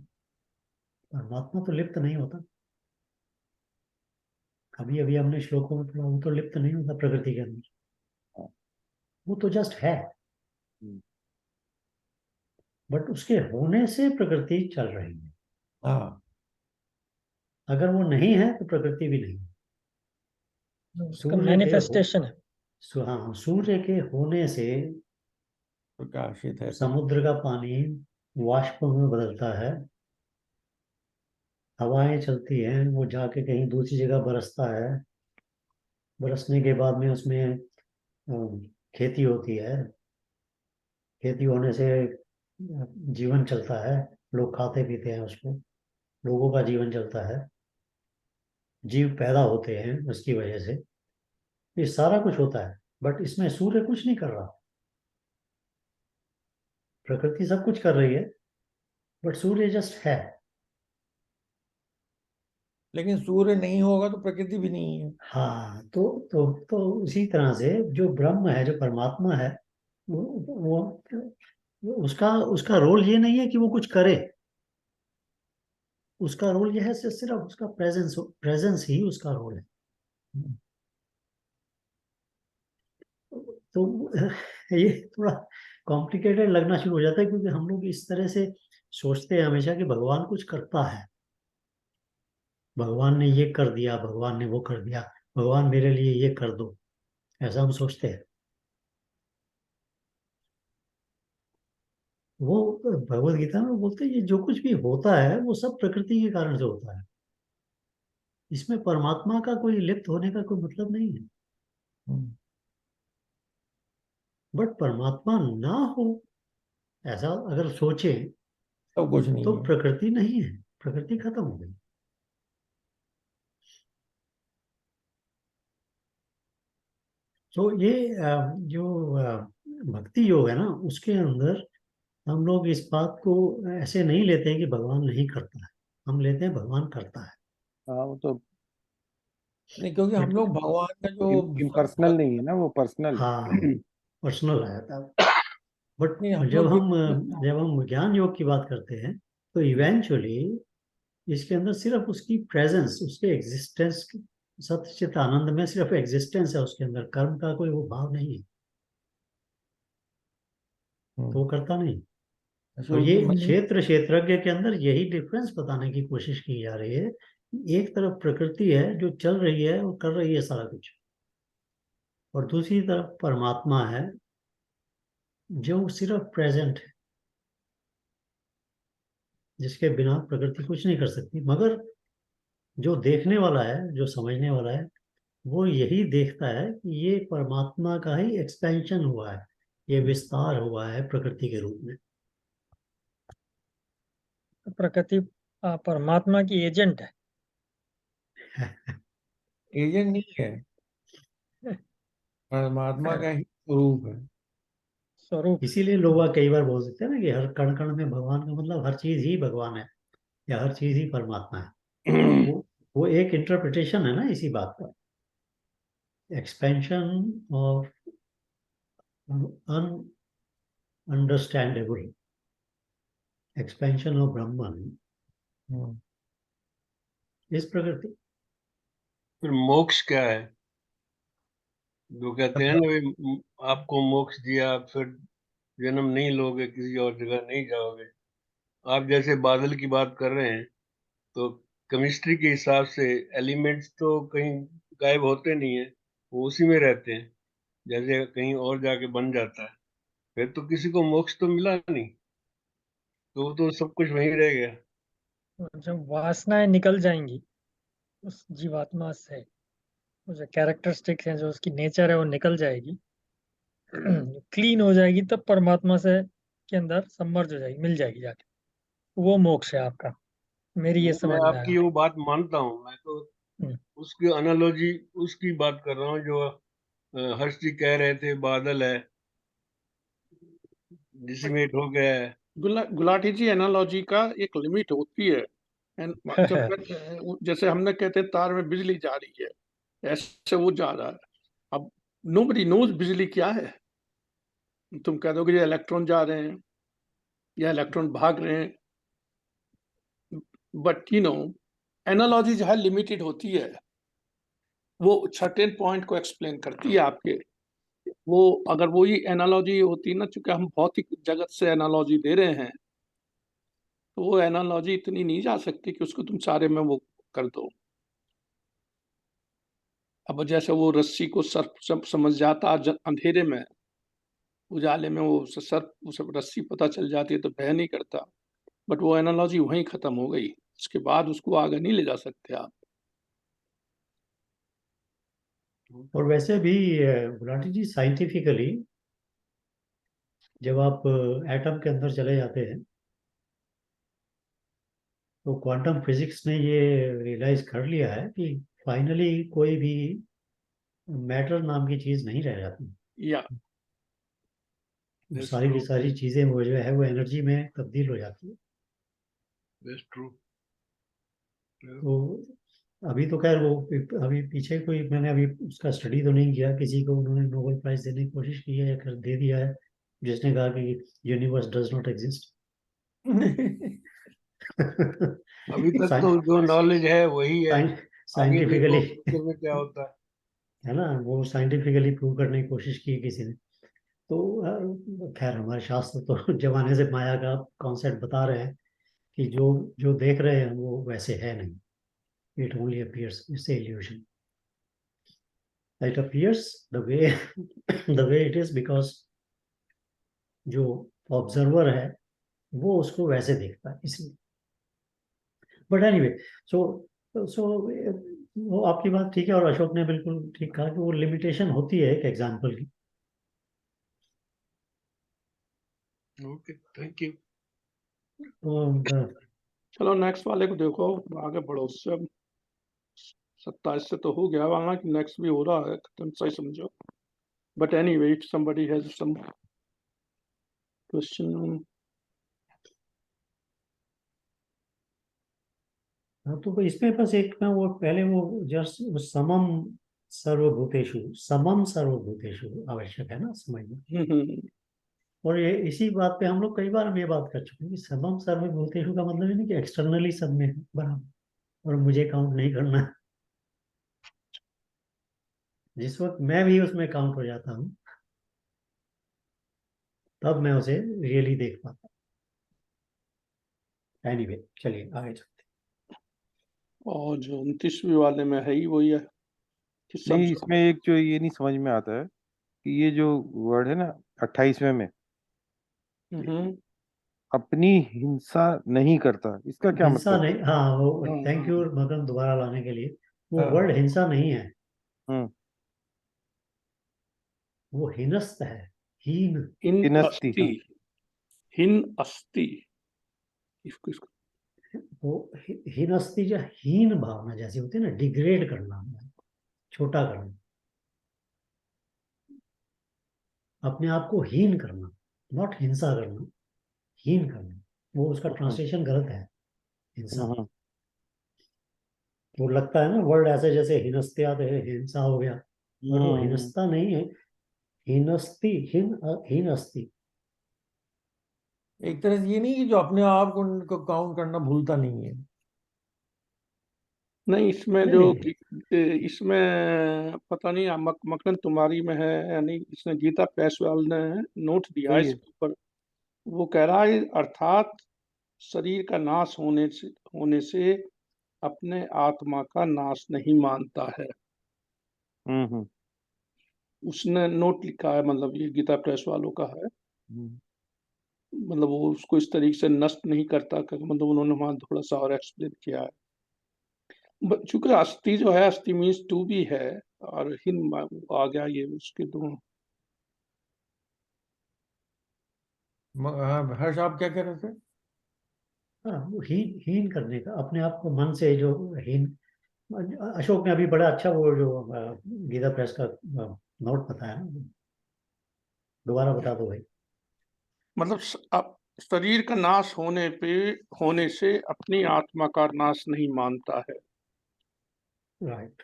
परमात्मा तो लिप्त नहीं होता। अभी अभी हमने श्लोकों में पढ़ा, वो तो लिप्त नहीं होता प्रकृति के अंदर। हाँ, वो तो जस्ट है। हम्म, बट उसके होने से प्रकृति चल रही है। हाँ, अगर वो नहीं है तो प्रकृति भी नहीं है। उसका सूर्य के मैनिफेस्टेशन है। हाँ, सूर्य के होने से प्रकाशित है तो। समुद्र का पानी वाष्प में बदलता है, हवाएं चलती हैं, वो जाके कहीं दूसरी जगह बरसता है, बरसने के बाद में उसमें खेती होती है, खेती होने से जीवन चलता है, लोग खाते पीते हैं उसको, लोगों का जीवन चलता है, जीव पैदा होते हैं उसकी वजह से। ये सारा कुछ होता है, बट इसमें सूर्य कुछ नहीं कर रहा। प्रकृति सब कुछ कर रही है, बट सूर्य जस्ट है। लेकिन सूर्य नहीं होगा तो प्रकृति भी नहीं है। हाँ, तो उसी तरह से जो ब्रह्म है, जो परमात्मा है, वो उसका उसका रोल ये नहीं है कि वो कुछ करे। उसका रोल ये है सिर्फ उसका प्रेजेंस ही उसका रोल है। तो ये थोड़ा कॉम्प्लिकेटेड लगना शुरू हो जाता है, क्योंकि हम लोग इस तरह से सोचते हैं हमेशा कि भगवान कुछ करता है, भगवान ने ये कर दिया, भगवान ने वो कर दिया, भगवान मेरे लिए ये कर दो, ऐसा हम सोचते हैं। वो भगवत गीता में बोलते हैं ये जो कुछ भी होता है वो सब प्रकृति के कारण से होता है। इसमें परमात्मा का कोई लिप्त होने का कोई मतलब नहीं है। हम्म, बट परमात्मा ना हो, ऐसा अगर सोचे, तो कुछ तो नहीं है। प्रकृति नहीं है, प्रकृति खत्म हो गई। तो ये जो भक्ति योग है ना, उसके अंदर हम लोग इस बात को ऐसे नहीं लेते हैं कि भगवान नहीं करता है, हम लेते हैं भगवान करता है। हाँ, वो तो नहीं, क्योंकि हम बट लोग भगवान का जो इम्पर्सनल नहीं है ना, वो पर्सनल। हाँ, पर्सनल आ जाता है। बट नहीं, हम जब लोग हम जब हम ज्ञान योग की बात करते हैं, तो इवेंचुअली इसके अंदर सिर्फ उसकी प्रेजेंस, उसके एग्जिस्टेंस, सत्य चित आनंद में सिर्फ एग्जिस्टेंस है उसके अंदर, कर्म का कोई वो भाव नहीं है, तो वो करता नहीं। अच्छा, और उसकी ये मतलब क्षेत्र क्षेत्रज्ञ के अंदर यही डिफरेंस बताने की कोशिश की जा रही है। एक तरफ प्रकृति है जो चल रही है और कर रही है सारा कुछ, और दूसरी तरफ परमात्मा है जो सिर्फ प्रेजेंट है, जिसके बिना प्रकृति कुछ नहीं कर सकती। मगर जो देखने वाला है, जो समझने वाला है, वो यही देखता है कि ये परमात्मा का ही एक्सपेंशन हुआ है, ये विस्तार हुआ है प्रकृति के रूप में। प्रकृति परमात्मा की एजेंट है। एजेंट नहीं है, परमात्मा का ही स्वरूप है। स्वरूप। इसीलिए लोग कई बार बोल सकते हैं ना कि हर कण कण में भगवान का मतलब हर चीज ही भगवान है या हर चीज ही परमात्मा है। वो एक इंटरप्रिटेशन है ना इसी बात का, एक्सपेंशन ऑफ अनअंडरस्टैंडेबल, एक्सपेंशन ऑफ ब्रह्मन हम्म, इस प्रकृति। फिर मोक्ष क्या है? जो कहते हैं ना भाई आपको मोक्ष दिया, फिर जन्म नहीं लोगे, किसी और जगह नहीं जाओगे। आप जैसे बादल की बात कर रहे हैं, तो केमिस्ट्री के हिसाब से एलिमेंट्स तो कहीं गायब होते नहीं है, वो उसी में रहते हैं, जैसे कहीं और जाके बन जाता है। फिर तो किसी को मोक्ष तो मिला नहीं, तो वो तो सब कुछ वहीं रह गया। और जब वासनाएं निकल जाएंगी उस जीवात्मा से, वो जो कैरेक्टरिस्टिक्स हैं, जो उसकी नेचर है, वो निकल जाएगी, क्लीन हो जाएगी, तब परमात्मा से के अंदर सबमर्ज हो जाएगी, मिल जाएगी जाके। वो मोक्ष है आपका, मेरी ये मैं समझ में आपकी आया। वो बात मानता हूँ, मैं तो हम्म। उसकी एनालॉजी उसकी बात कर रहा हूँ जो हर्ष जी कह रहे थे, बादल है डिसिमेट हो गया है। गुलाटी जी, एनालॉजी का एक लिमिट होती है। जैसे हमने कहते हैं तार में बिजली जा रही है, ऐसे वो जा रहा है। अब नोबडी नोज बिजली क्या है। तुम कह दो कि ये इलेक्ट्रॉन जा रहे हैं या इलेक्ट्रॉन भाग रहे हैं, बट एनालॉजी जो है लिमिटेड होती है, वो सर्टेन पॉइंट को एक्सप्लेन करती है आपके। वो अगर वही एनालॉजी होती ना, चूंकि हम भौतिक जगत से एनालॉजी दे रहे हैं, तो वो एनालॉजी इतनी नहीं जा सकती कि उसको तुम सारे में वो कर दो। अब जैसे वो रस्सी को सर्प समझ जाता अंधेरे में, उजाले में वो सर्प उसे रस्सी पता चल जाती है तो भय नहीं करता, बट वो एनालॉजी वहीं खत्म हो गई, उसके बाद उसको आगे नहीं ले जा सकते आप। और वैसे भी गुलाटी जी, साइंटिफिकली जब आप एटम के अंदर चले जाते हैं, तो क्वांटम फिजिक्स ने ये रियलाइज कर लिया है कि फाइनली कोई भी मैटर नाम की चीज नहीं रह जाती। या वो That's सारी की true. सारी चीजें वो जो है वो एनर्जी में तब्दील हो जाती है। That's true. तो अभी तो खैर वो अभी पीछे कोई, मैंने अभी उसका स्टडी तो नहीं किया, किसी को उन्होंने नोबेल प्राइज देने की कोशिश की है या कर दे दिया है, जिसने कहा कि यूनिवर्स डज नॉट एग्जिस्ट। अभी तक तो जो नॉलेज है वही है, आगे साइंटिफिकली, देखो फ्यूचर में क्या होता है। है ना, वो साइंटिफिकली प्रूव करने की कोशिश की है किसी ने। तो खैर हमारे शास्त्र तो जमाने से माया का कॉन्सेप्ट बता रहे हैं कि जो जो देख रहे हैं वो वैसे है नहीं, it only appears, it's illusion. It appears the way the way it is because जो ऑब्जर्वर है वो उसको वैसे देखता है, इसलिए। बट एनीवे, सो सो वो आपकी बात ठीक है, और अशोक ने बिल्कुल ठीक कहा कि वो लिमिटेशन होती है एक एग्जाम्पल की। Okay, thank you. तो चलो नेक्स्ट वाले को देखो, आगे बढ़ो उससे। अब 27 से तो हो गया, वहां कि नेक्स्ट भी हो रहा है, तुम सही समझो। But anyway, if somebody has some question. हाँ, तो इसमें बस एक मैं वो पहले वो जस्ट समम सर्वभूतेषु, समम सर्वभूतेषु आवश्यक है ना समझना। और ये इसी बात पे हम लोग कई बार हम ये बात कर चुके हैं कि सबम सर्वभूतेषु का मतलब ये नहीं कि एक्सटर्नली सब में है बराबर और मुझे काउंट नहीं करना है। जिस वक्त मैं भी उसमें काउंट हो जाता हूँ तब मैं उसे रियली देख पाता हूँ। एनीवे चलिए आगे चलते और जो 29वीं वाले में है ही वही है कि सब नहीं, इसमें एक जो ये नहीं समझ में आता है कि ये जो वर्ड है ना 28वें में, हम्म, अपनी हिंसा नहीं करता, इसका हैं। क्या हिंसा मतलब? नहीं, हाँ वो हाँ, थैंक यू मदन दोबारा लाने के लिए। वो हाँ। वर्ड हिंसा नहीं है, हम्म। वो हिनस्त है। हीन, हिन हिनस्ती, अस्ति, हिन अस्ति, इसको इसको वो हिनस्ती जो हीन भावना जैसी होती है ना, डिग्रेड करना, छोटा करना, अपने आप को हीन करना, नॉट हिंसा करना, हीन करना। वो उसका ट्रांसलेशन गलत है हिंसा। हम्म, वो लगता है ना वर्ड ऐसे जैसे हिनस्त्यात है, हिंसा हो गया, बट वो हम्म। हिनस्ता नहीं है। हिनस्ती, हिनस्ती। एक तरह से ये नहीं कि जो अपने आप को काउंट करना भूलता नहीं है। नहीं, इसमें नहीं जो नहीं, इसमें पता नहीं मकरंद तुम्हारी में है या नहीं, इसने गीता प्रेसवाल ने नोट दिया है वही है। इसके ऊपर। वो कह रहा है अर्थात शरीर का नाश होने से अपने आत्मा का नाश नहीं मानता है। हम्म। उसने नोट लिखा है, मतलब ये गीता प्रेस वालों का है। हम्म। मतलब वो उसको इस तरीके से नष्ट नहीं करता, मतलब उन्होंने वहां थोड़ा सा और एक्सप्लेन किया है। चूंकि अस्थि जो है, अस्थि मीन्स टू भी है, और हिन आ गया ये उसके दोनों। हाँ, हर्ष आप क्या कह रहे थे? हाँ वो हीन, हीन करने का अपने आप को मन से जो हीन। अशोक ने अभी बड़ा अच्छा वो जो गीता प्रेस का नोट बताया ना, दोबारा बता दो भाई। मतलब शरीर का नाश होने से अपनी आत्मा का नाश नहीं मानता है। राइट।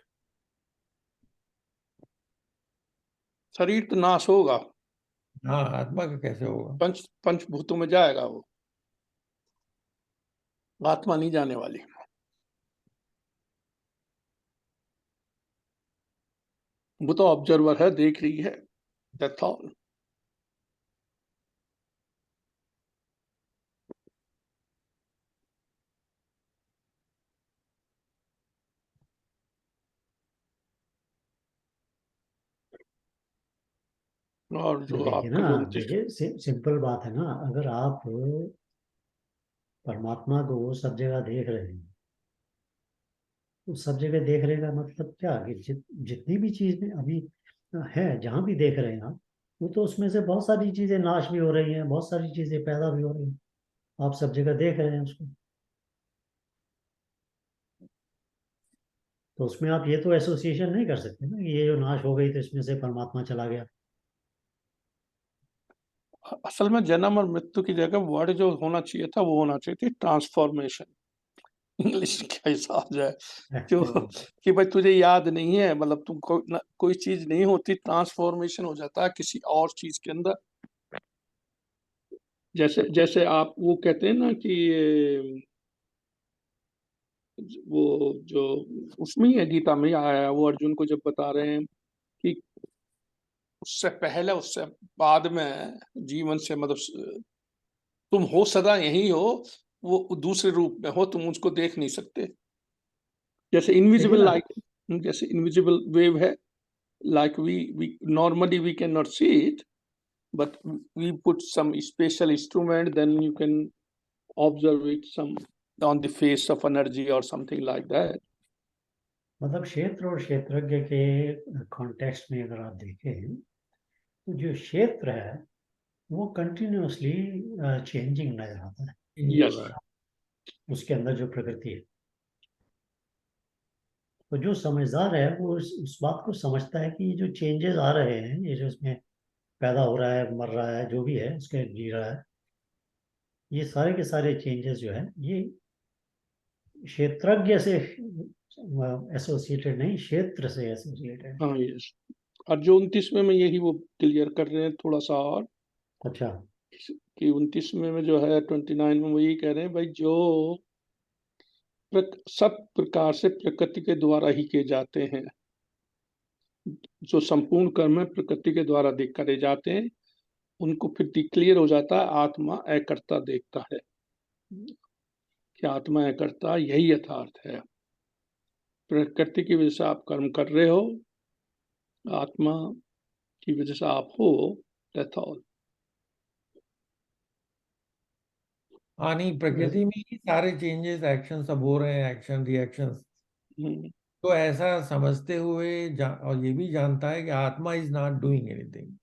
शरीर तो नाश होगा, हाँ, आत्मा का कैसे होगा? पंचभूतों में जाएगा वो, आत्मा नहीं जाने वाली। वो तो ऑब्जर्वर है, देख रही है, दैट्स ऑल। और जो देखिए ना, आपका जो देखिए सिंपल बात है ना, अगर आप परमात्मा को सब जगह देख रहे हैं तो सब जगह देखने का मतलब क्या कि जितनी भी चीज में अभी है, जहां भी देख रहे हैं आप, वो तो उसमें से बहुत सारी चीजें नाश भी हो रही हैं, बहुत सारी चीजें पैदा भी हो रही हैं। आप सब जगह देख रहे हैं उसको, तो उसमें आप ये तो एसोसिएशन नहीं कर सकते ना कि ये जो नाश हो गई तो इसमें से परमात्मा चला गया। असल में जन्म और मृत्यु की जगह वर्ड जो होना चाहिए था वो होना चाहिए थी ट्रांसफॉर्मेशन। इंग्लिश का हिसाब जो है, जो कि भाई तुझे याद नहीं है, मतलब तुम कोई चीज नहीं होती, ट्रांसफॉर्मेशन हो जाता है किसी और चीज के अंदर। जैसे जैसे आप वो कहते हैं ना कि वो जो उसमें ही है, गीता में ही आया है, वो अर्जुन को जब बता रहे हैं कि उससे पहले उससे बाद में जीवन से, मतलब तुम हो सदा यही हो, वो दूसरे रूप में हो, तुम उसको देख नहीं सकते। जैसे देखिए इनविजिबल ना, लाइट, जैसे इनविजिबल वेव है, like we normally we cannot see it, but we put some special instrument, then you can observe it some on the face of energy or something like that. मतलब क्षेत्र और क्षेत्रज्ञ के context में अगर आप देखें तो जो क्षेत्र है वो कंटिन्यूअसली चेंजिंग नजर आता है, चेंज हो Yes. रहा है। उसके अंदर जो प्रकृति है। तो जो समझदार है वो उस बात को समझता है कि ये जो चेंजेस आ रहे हैं, ये जो इसमें पैदा हो रहा है, मर रहा है, जो भी है उसके जी रहा है, ये सारे के सारे चेंजेस जो है ये क्षेत्रज्ञ से एसोसिएटेड नहीं, क्षेत्र से एसोसिएटेड। हाँ, yes. और जो 29वें में यही वो क्लियर कर रहे हैं थोड़ा सा और अच्छा, कि 29वें में जो है 29 में वो यही कह रहे हैं भाई जो सब प्रकार से प्रकृति के द्वारा ही किए जाते हैं, जो संपूर्ण कर्म है प्रकृति के द्वारा करे जाते हैं, उनको फिर क्लियर हो जाता है आत्मा अकर्ता देखता है कि आत्मा अकर्ता यही यथार्थ है। प्रकृति की वजह से आप कर्म कर रहे हो, आत्मा की वजह से आप हो, दैट्स ऑल। हाँ नहीं, प्रकृति में ही सारे चेंजेस एक्शन सब हो रहे हैं, एक्शन रिएक्शंस। तो ऐसा समझते हुए और ये भी जानता है कि आत्मा इज नॉट डूइंग एनीथिंग,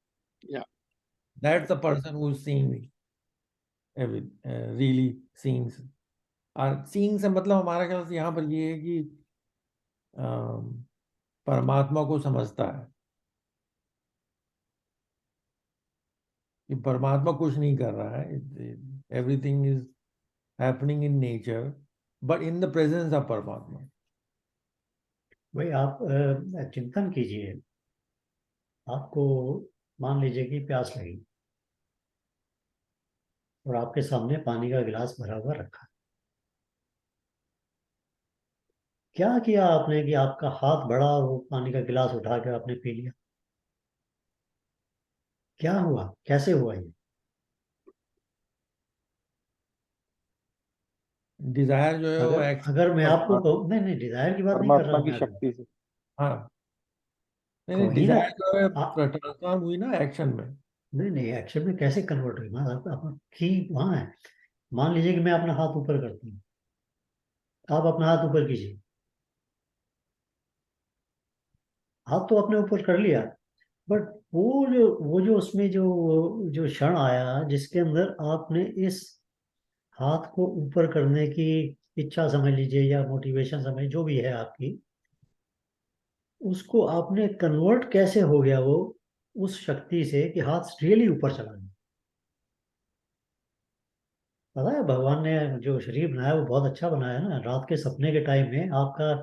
या that's the person who is seeing really seeing. और सीइंग से मतलब हमारा ख्याल से यहाँ पर ये है कि परमात्मा को समझता है कि परमात्मा कुछ नहीं कर रहा है, everything is happening in nature but in the presence of परमात्मा। भाई आप चिंतन कीजिए, आपको मान लीजिए कि प्यास लगी और आपके सामने पानी का गिलास भरा हुआ रखा। क्या किया आपने कि आपका हाथ बढ़ा और वो पानी का गिलास उठा के आपने पी लिया? क्या हुआ, कैसे हुआ ये? डिजायर जो है वो अगर अगर मैं आपको परमात्मा कहूँ, नहीं नहीं, डिजायर की बात नहीं कर रहा परमात्मा हूँ की मैं अभी। शक्ति से। हाँ नहीं, कहीं ना डिजायर जो है आ, ट्रांसफॉर्म हुई ना एक्शन में। नहीं नहीं, एक्शन में कैसे कन्वर्ट हुई? मैं आप की वहां है। मान लीजिए कि मैं अपना हाथ ऊपर करती हूँ, आप अपना हाथ ऊपर कीजिए। हाथ तो आपने ऊपर कर लिया, बट वो जो उसमें जो जो क्षण आया जिसके अंदर आपने इस हाथ को ऊपर करने की इच्छा समझ लीजिए या मोटिवेशन समझ, जो भी है आपकी, उसको आपने कन्वर्ट कैसे हो गया वो उस शक्ति से कि हाथ रियली ऊपर चला गया? पता है, भगवान ने जो शरीर बनाया वो बहुत अच्छा बनाया है ना। रात के सपने के टाइम में आपका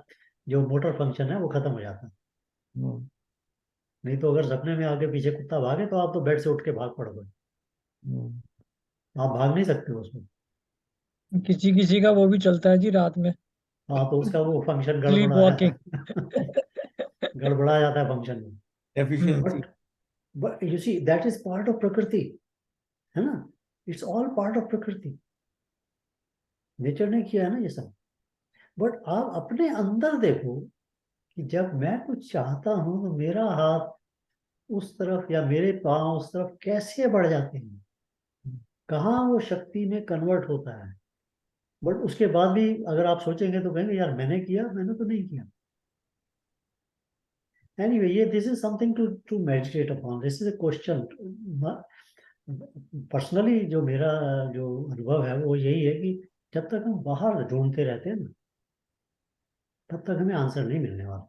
जो मोटर फंक्शन है वो खत्म हो जाता है। हम्म, नहीं तो अगर सपने में आगे पीछे कुत्ता भागे तो आप तो बेड से उठ के भाग पड़ोगे। हम्म। आप भाग नहीं सकते हो उसमें। किसी किसी का वो भी चलता है जी रात में, हाँ, तो उसका वो फंक्शन स्लीप गड़बड़ा जाता वॉकिंग। है। गड़बड़ा जाता है फंक्शन में। Efficiency. But you see that is part of प्रकृति, है ना? इट्स ऑल पार्ट ऑफ प्रकृति। नेचर ने किया है ना ये सब। बट आप अपने अंदर देखो कि जब मैं कुछ चाहता हूं तो मेरा हाथ उस तरफ या मेरे पांव उस तरफ कैसे बढ़ जाते हैं, कहाँ वो शक्ति में कन्वर्ट होता है। बट उसके बाद भी अगर आप सोचेंगे तो कहेंगे यार मैंने किया, मैंने तो नहीं किया। एनीवे, ये this is something to meditate upon, this is a question. Personally जो मेरा जो अनुभव है वो यही है कि जब तक हम बाहर ढूंढते रहते हैं ना, तब तक हमें आंसर नहीं मिलने वाला।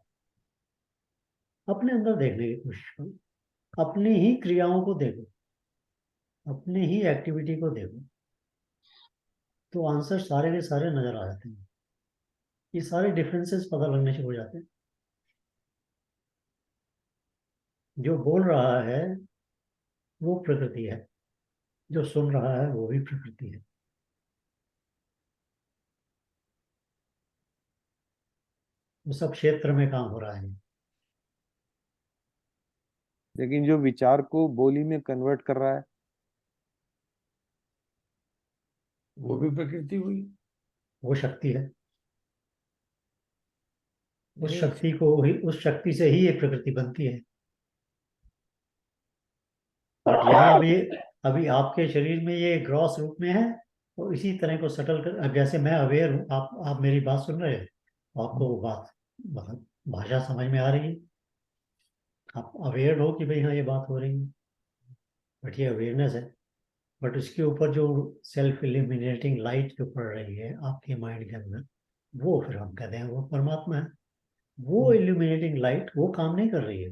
अपने अंदर देखने की कोशिश करो, अपनी ही क्रियाओं को देखो, अपनी ही एक्टिविटी को देखो, तो आंसर सारे के सारे नजर आ जाते हैं। ये सारे डिफरेंसेस पता लगने शुरू हो जाते हैं। जो बोल रहा है वो प्रकृति है, जो सुन रहा है वो भी प्रकृति है। वो सब क्षेत्र में काम हो रहा है। लेकिन जो विचार को बोली में कन्वर्ट कर रहा है, वो भी प्रकृति हुई। वो शक्ति है। उस नहीं, शक्ति को ही, उस शक्ति से ही ये प्रकृति बनती है। बट यहाँ अभी अभी आपके शरीर में ये ग्रॉस रूप में है, और इसी तरह को सटल कर, अब जैसे मैं अवेयर हूँ, आप मेरी बात सुन रहे हैं, आपको वो बात मतलब भाषा समझ में आ रही है, आप अवेयर हो कि भाई हाँ ये बात हो रही है। बट ये अवेयरनेस है। बट उसके ऊपर जो सेल्फ इल्यूमिनेटिंग लाइट जो पड़ रही है आपके माइंड के अंदर, वो फिर हम कहते हैं वो परमात्मा है। वो इल्यूमिनेटिंग लाइट वो काम नहीं कर रही है,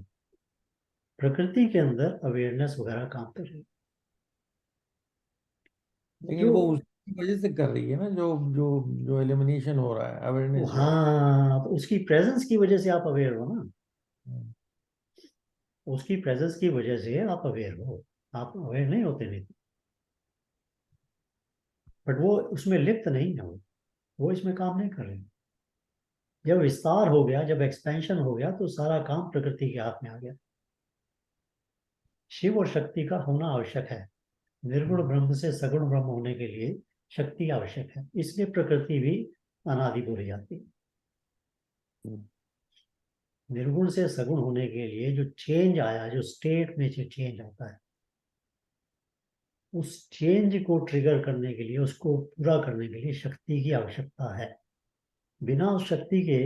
प्रकृति के अंदर अवेयरनेस वगैरह काम कर रही है। लेकिन जो वो उसकी वजह से कर रही है ना, जो जो जो एलिमिनेशन हो रहा है, अवेयरनेस जो है। हाँ, तो उसकी प्रेजेंस की वजह से आप अवेयर हो ना। हम्म, उसकी प्रेजेंस की वजह से आप अवेयर हो। आप अवेयर नहीं होते नहीं, बट वो उसमें लिप्त नहीं है, वो इसमें काम नहीं कर रहे। जब विस्तार हो गया, जब एक्सपेंशन हो गया, तो सारा काम प्रकृति के हाथ में आ गया। शिव और शक्ति का होना आवश्यक है। निर्गुण ब्रह्म से सगुण ब्रह्म होने के लिए शक्ति आवश्यक है, इसलिए प्रकृति भी अनादि बोली जाती है। निर्गुण से सगुण होने के लिए जो चेंज आया, जो स्टेट में जो चेंज आता है, उस चेंज को ट्रिगर करने के लिए, उसको पूरा करने के लिए शक्ति की आवश्यकता है। बिना उस शक्ति के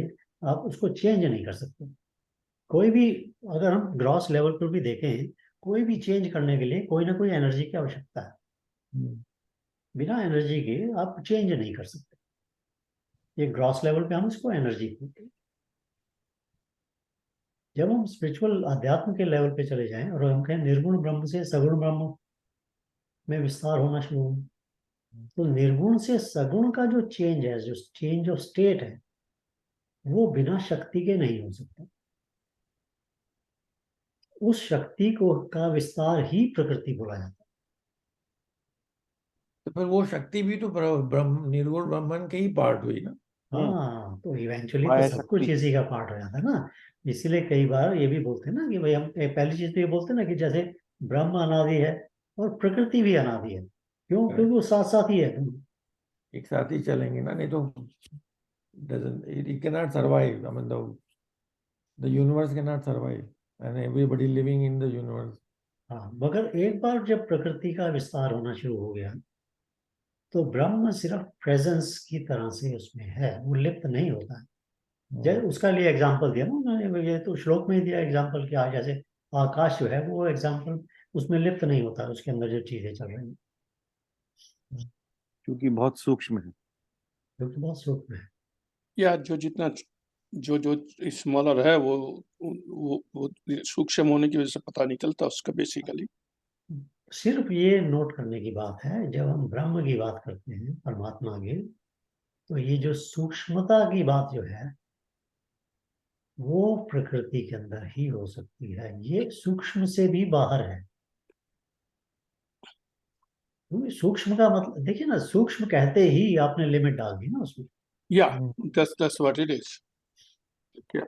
आप उसको चेंज नहीं कर सकते। कोई भी, अगर हम ग्रॉस लेवल पर भी देखें, कोई भी चेंज करने के लिए कोई ना कोई एनर्जी की आवश्यकता है। बिना एनर्जी के आप चेंज नहीं कर सकते। ये ग्रॉस लेवल पे हम इसको एनर्जी बोलते हैं। जब हम स्पिरिचुअल अध्यात्म के लेवल पे चले जाएं और हम कहें निर्गुण ब्रह्म से सगुण ब्रह्म में विस्तार होना शुरू हो, तो निर्गुण से सगुण का जो चेंज है, जो चेंज ऑफ स्टेट है, वो बिना शक्ति के नहीं हो सकता। उस शक्ति को का विस्तार ही प्रकृति बोला जाता है। तो फिर वो शक्ति भी तो ब्रह्म निर्गुण ब्रह्मांड के ही पार्ट हुई ना। हाँ, तो इवेंचुअली तो माया सब कुछ शक्ति। इसी का पार्ट हो जाता है ना। इसीलिए कई बार ये भी बोलते हैं ना कि भाई, हम पहली चीज तो ये बोलते हैं ना कि जैसे ब्रह्म अनादि है और प्रकृति भी अनादि है। क्यों? क्योंकि वो साथ साथ ही है। एक साथ ही चलेंगे ना, नहीं तो it cannot survive. I mean, the universe cannot survive, and everybody living in the universe. हाँ, मगर एक बार जब प्रकृति का विस्तार होना शुरू हो गया, तो ब्रह्म सिर्फ प्रेजेंस की तरह से उसमें है, वो लिप्त नहीं होता है। जैसे उसका लिए एग्जाम्पल दिया ना उन्होंने, ये तो श्लोक में ही दिया एग्जाम्पल, क्या जैसे आकाश जो है वो एग्जाम्पल, उसमें लिप्त नहीं होता, उसके अंदर जो चीजें चल रही हैं, क्योंकि बहुत सूक्ष्म है। जो कि बहुत सूक्ष्म है। या जो जितना जो जो स्मॉलर है वो सूक्ष्म होने की वजह से पता नहीं चलता उसका बेसिकली। सिर्फ ये नोट करने की बात है, जब हम ब्रह्म की बात करते हैं, परमात्मा की, तो ये जो सूक्ष्मता की बात जो है, वो प्रकृति के अंदर ही हो सकती है। ये सूक्ष्म से भी बाहर है। सूक्ष्म का मतलब देखिए ना, सूक्ष्म कहते ही आपने लिमिट डाल दी ना उसमें। या that's what it is। क्या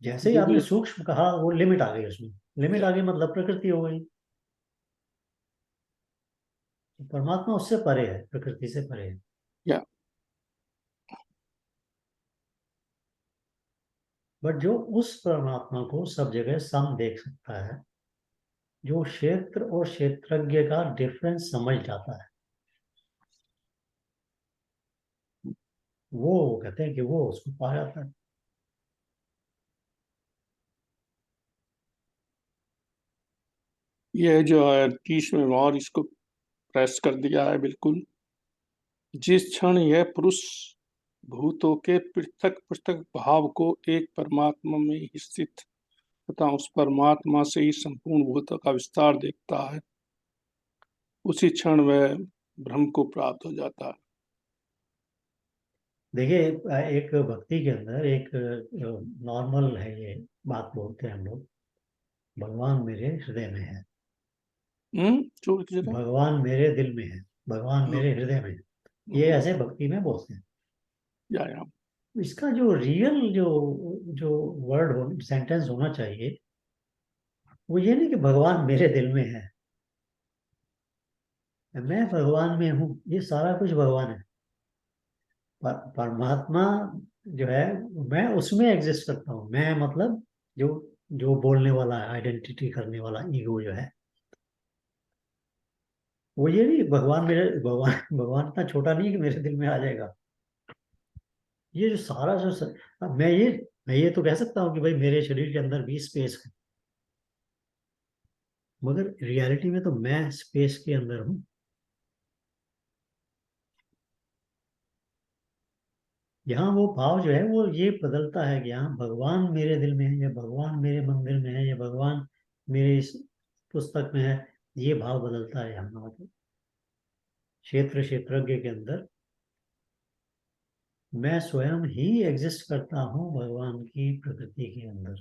जैसे ही आपने सूक्ष्म कहा, वो लिमिट आ गई उसमें। लिमिट आ गई मतलब प्रकृति हो गई। परमात्मा उससे परे है, प्रकृति से परे है। या बट जो उस परमात्मा को सब जगह सम देख सकता है, जो क्षेत्र और क्षेत्रज्ञ का डिफरेंस समझ जाता है, वो कहते हैं कि वो उसको पा जाता है। ये जो है 30 में और इसको प्रेस कर दिया है बिल्कुल। जिस क्षण यह पुरुष भूतों के पृथक पृथक भाव को एक परमात्मा में ही स्थित तथा उस परमात्मा से ही संपूर्ण भूतों का विस्तार देखता है, उसी क्षण वह ब्रह्म को प्राप्त हो जाता है। देखिए, एक भक्ति के अंदर एक नॉर्मल है, ये बात बोलते हैं हम लोग, भगवान मेरे हृदय में है, भगवान मेरे दिल में है, भगवान मेरे हृदय में है। ये ऐसे भक्ति में बोलते हैं। या इसका जो रियल जो जो वर्ड हो, सेंटेंस होना चाहिए, वो ये नहीं कि भगवान मेरे दिल में है, मैं भगवान में हूँ, ये सारा कुछ भगवान है। परमात्मा जो है, मैं उसमें एग्जिस्ट करता हूँ। मैं मतलब जो जो बोलने वाला है, आइडेंटिटी करने वाला ईगो जो है, वो ये नहीं भगवान मेरे, भगवान इतना छोटा नहीं कि मेरे दिल में आ जाएगा। ये जो सारा जो अब मैं ये तो कह सकता हूँ कि भाई मेरे शरीर के अंदर भी स्पेस है, मगर रियलिटी में तो मैं स्पेस के अंदर हूँ। यहाँ वो भाव जो है वो ये बदलता है कि यहाँ भगवान मेरे दिल में है, या भगवान मेरे मंदिर में है, या भगवान मेरे इस पुस्तक में है। ये भाव बदलता है यहाँ मतलब क्षेत्र क्षेत्रज्ञ के अंदर मैं स्वयं ही एग्जिस्ट करता हूँ भगवान की प्रकृति के अंदर।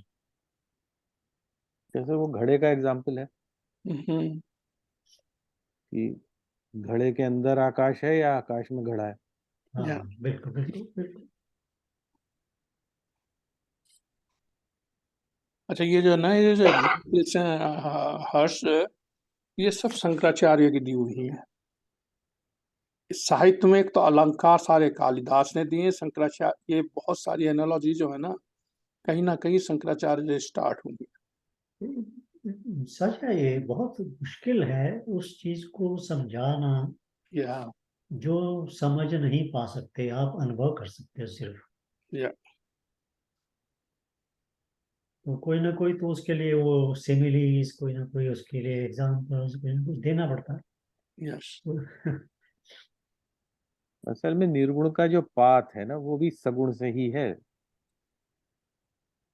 जैसे वो घड़े का एग्जाम्पल है, हम्म, कि घड़े के अंदर आकाश है या आकाश में घड़ा है। हाँ या बिल्कुल बिल्कुल बिल्कुल। अच्छा, ये जो है ना, ये जो एग्जाम्पल्स हैं हर्ष, ये सब शंकराचार्य की दी हुई है। इस साहित्य में एक तो अलंकार सारे कालिदास ने दिए, शंकराचार्य, ये बहुत सारी एनालॉजी जो है ना कहीं शंकराचार्य से स्टार्ट होंगी। सच है, ये बहुत मुश्किल है उस चीज को समझाना या जो समझ नहीं पा सकते, आप अनुभव कर सकते हो सिर्फ। या तो कोई ना कोई तो उसके लिए वो सिमिलीज, कोई ना कोई उसके लिए एग्जाम्पल्स, कोई ना कुछ देना पड़ता है। यस। असल में निर्गुण का जो पाथ है ना वो भी सगुण से ही है।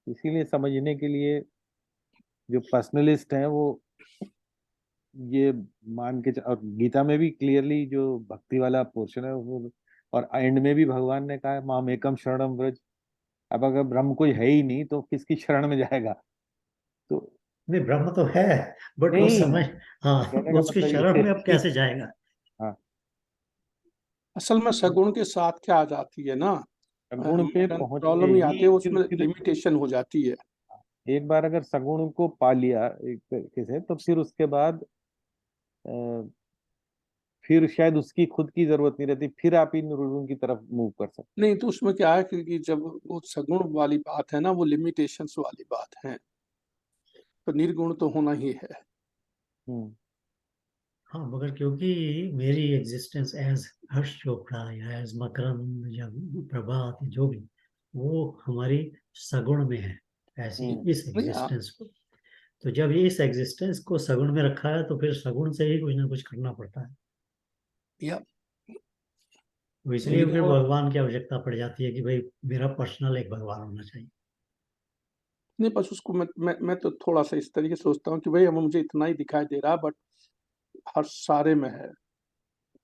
इसीलिए समझने के लिए जो पर्सनलिस्ट हैं वो ये मान के और गीता में भी क्लियरली जो भक्ति वाला पोर्शन है वो, और एंड में भी भगवान ने कहा है माम एकम शरणम व्रज। अब अगर ब्रह्म कोई है ही नहीं तो किसकी शरण में जाएगा। तो नहीं, ब्रह्म तो है, बट वो नहीं, समझ, हाँ, कहने का उसकी मतलब ये शरण है में अब कि कैसे जाएगा। हाँ, असल में सगुण के साथ क्या आ जाती है ना, गुण पे पहुंचते प्रॉब्लम ये आती ही है, फिर उसमें लिमिटेशन हो जाती है। एक बार अगर सगुण को पा लिया एक तरीके से तो फिर उसके बाद अ, फिर शायद उसकी खुद की जरूरत नहीं रहती, फिर आप इन निर्गुण की तरफ मूव कर सकते नहीं तो उसमें क्या है कि जब वो सगुण वाली बात है ना, वो लिमिटेशंस वाली बात है, तो निर्गुण तो होना ही है। हैं। हाँ, मगर क्योंकि मेरी एग्जिस्टेंस एज हर्ष चोपड़ा या एज मकरंद या प्रभात, जो भी, वो हमारी सगुण में है, ऐसी इस या एग्जिस्टेंस को। तो जब इस एग्जिस्टेंस को सगुण में रखा है तो फिर सगुण से ही कुछ ना कुछ करना पड़ता है। या तो ये इसलिए फिर तो भगवान की आवश्यकता पड़ जाती है कि भाई मेरा पर्सनल एक भगवान होना चाहिए। नहीं, बस उसको मैं तो थोड़ा सा इस तरीके से सोचता हूँ कि भाई अब मुझे इतना ही दिखाई दे रहा है, बट हर सारे में है।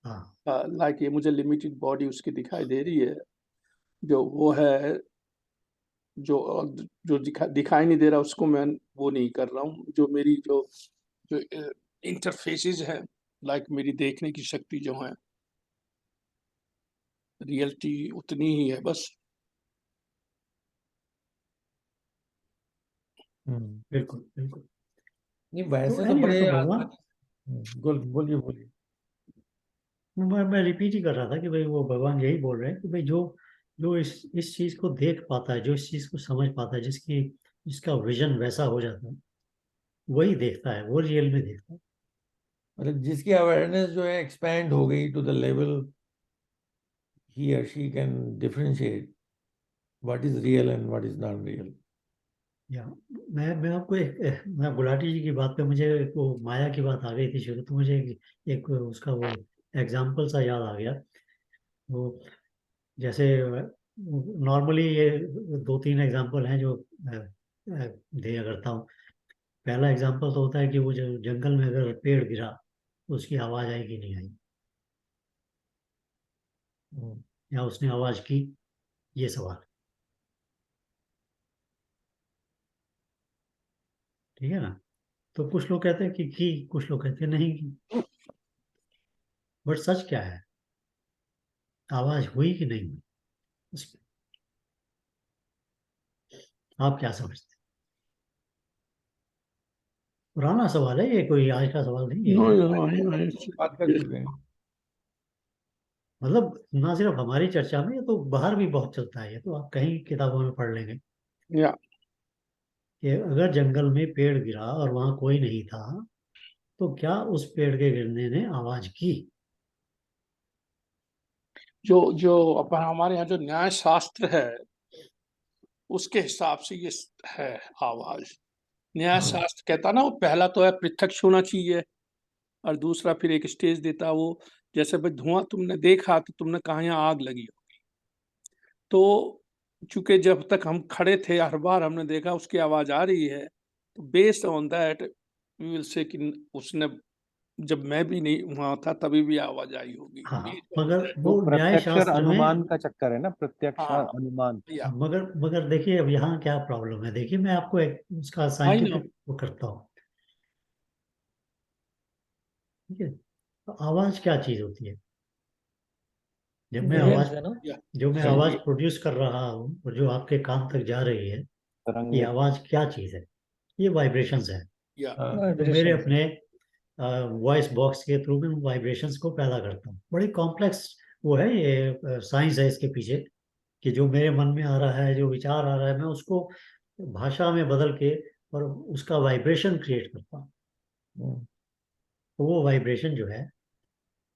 हाँ लाइक ये मुझे लिमिटेड बॉडी उसकी दिखाई दे रही है, जो वो है, जो जो दिखाई नहीं दे रहा उसको मैं वो नहीं कर रहा हूँ। जो मेरी जो जो इंटरफेसेस है, लाइक मेरी देखने की शक्ति जो है, रियलिटी उतनी ही है बस। बिल्कुल बिल्कुल। नहीं, तो वैसे तो एनीवे, बड़े तो भगवान, आदमी। बोलिए बोलिए। मैं रिपीट ही कर रहा था कि भाई वो भगवान यही बोल रहे हैं कि भाई जो जो इस चीज को देख पाता है, जो इस चीज को समझ पाता है, जिसका विजन वैसा हो जाता है, वही देखता है, वो रियल में देखता है। मतलब जिसकी अवेयरनेस जो है एक्सपैंड हो गई to the level he or she can differentiate what is real and what is not real. या मैं आपको मैं गुलाटी जी की बात पे, मुझे वो माया की बात आ गई थी शुरू, तो मुझे एक उसका वो एग्जाम्पल सा याद आ गया। वो जैसे नॉर्मली ये दो तीन एग्जाम्पल हैं जो दिया करता हूँ। पहला एग्जाम्पल तो होता है कि वो जो जंगल में अगर पेड़ गिरा तो उसकी आवाज आएगी नहीं आई, या उसने आवाज की, ये सवाल। ठीक है ना। तो कुछ लोग कहते हैं कि की, कुछ लोग कहते हैं नहीं की। बट सच क्या है, आवाज हुई कि नहीं हुई, उसमें आप क्या समझते हैं? पुराना सवाल है ये, कोई आज का सवाल नहीं है नो ये। बात कर चुके हैं। मतलब ना सिर्फ हमारी चर्चा में, ये तो बाहर भी बहुत चलता है, ये तो आप कहीं किताबों में पढ़ लेंगे या कि अगर जंगल में पेड़ गिरा और वहां कोई नहीं था, तो क्या उस पेड़ के गिरने ने आवाज की? जो जो अपन हमारे यहाँ जो न्याय शास्त्र है उसके हिसाब से ये है आवाज। न्याय हाँ शास्त्र कहता ना, वो पहला तो है प्रत्यक्ष होना चाहिए, और दूसरा फिर एक स्टेज देता वो, जैसे भाई धुआं तुमने देखा तो तुमने कहा यहाँ आग लगी होगी, तो चूंकि जब तक हम खड़े थे हर बार हमने देखा उसकी आवाज आ रही है, तो based on that we will say कि उसने, जब मैं भी नहीं वहां था तभी भी आवाज आई होगी, हाँ, बेस्ड ऑन मगर दैट। तो वो न्याय प्रत्यक्ष और शास्त्र अनुमान में, का चक्कर है ना, प्रत्यक्ष और हाँ अनुमान। या मगर देखिए अब यहाँ क्या प्रॉब्लम है, देखिए मैं आपको एक उसका आई नो। साइंटिफिक वो करता हूँ। ठीक है। तो आवाज क्या चीज होती है? जब मैं वेव्स आवाज है ना। जो मैं सही आवाज है। प्रोड्यूस कर रहा हूँ और जो आपके कान तक जा रही है, ये तरंगे। आवाज क्या चीज है? ये वाइब्रेशंस है। या हाँ, तो मेरे वाइब्रेशन अपने वॉइस बॉक्स के थ्रू मैं वाइब्रेशंस को पैदा करता हूँ। बड़ी कॉम्प्लेक्स वो है, ये साइंस है इसके पीछे, कि जो मेरे मन में आ रहा है, जो विचार आ रहा है, मैं उसको भाषा में बदल के और उसका वाइब्रेशन क्रिएट करता हूँ। हम्म, तो वो वाइब्रेशन जो है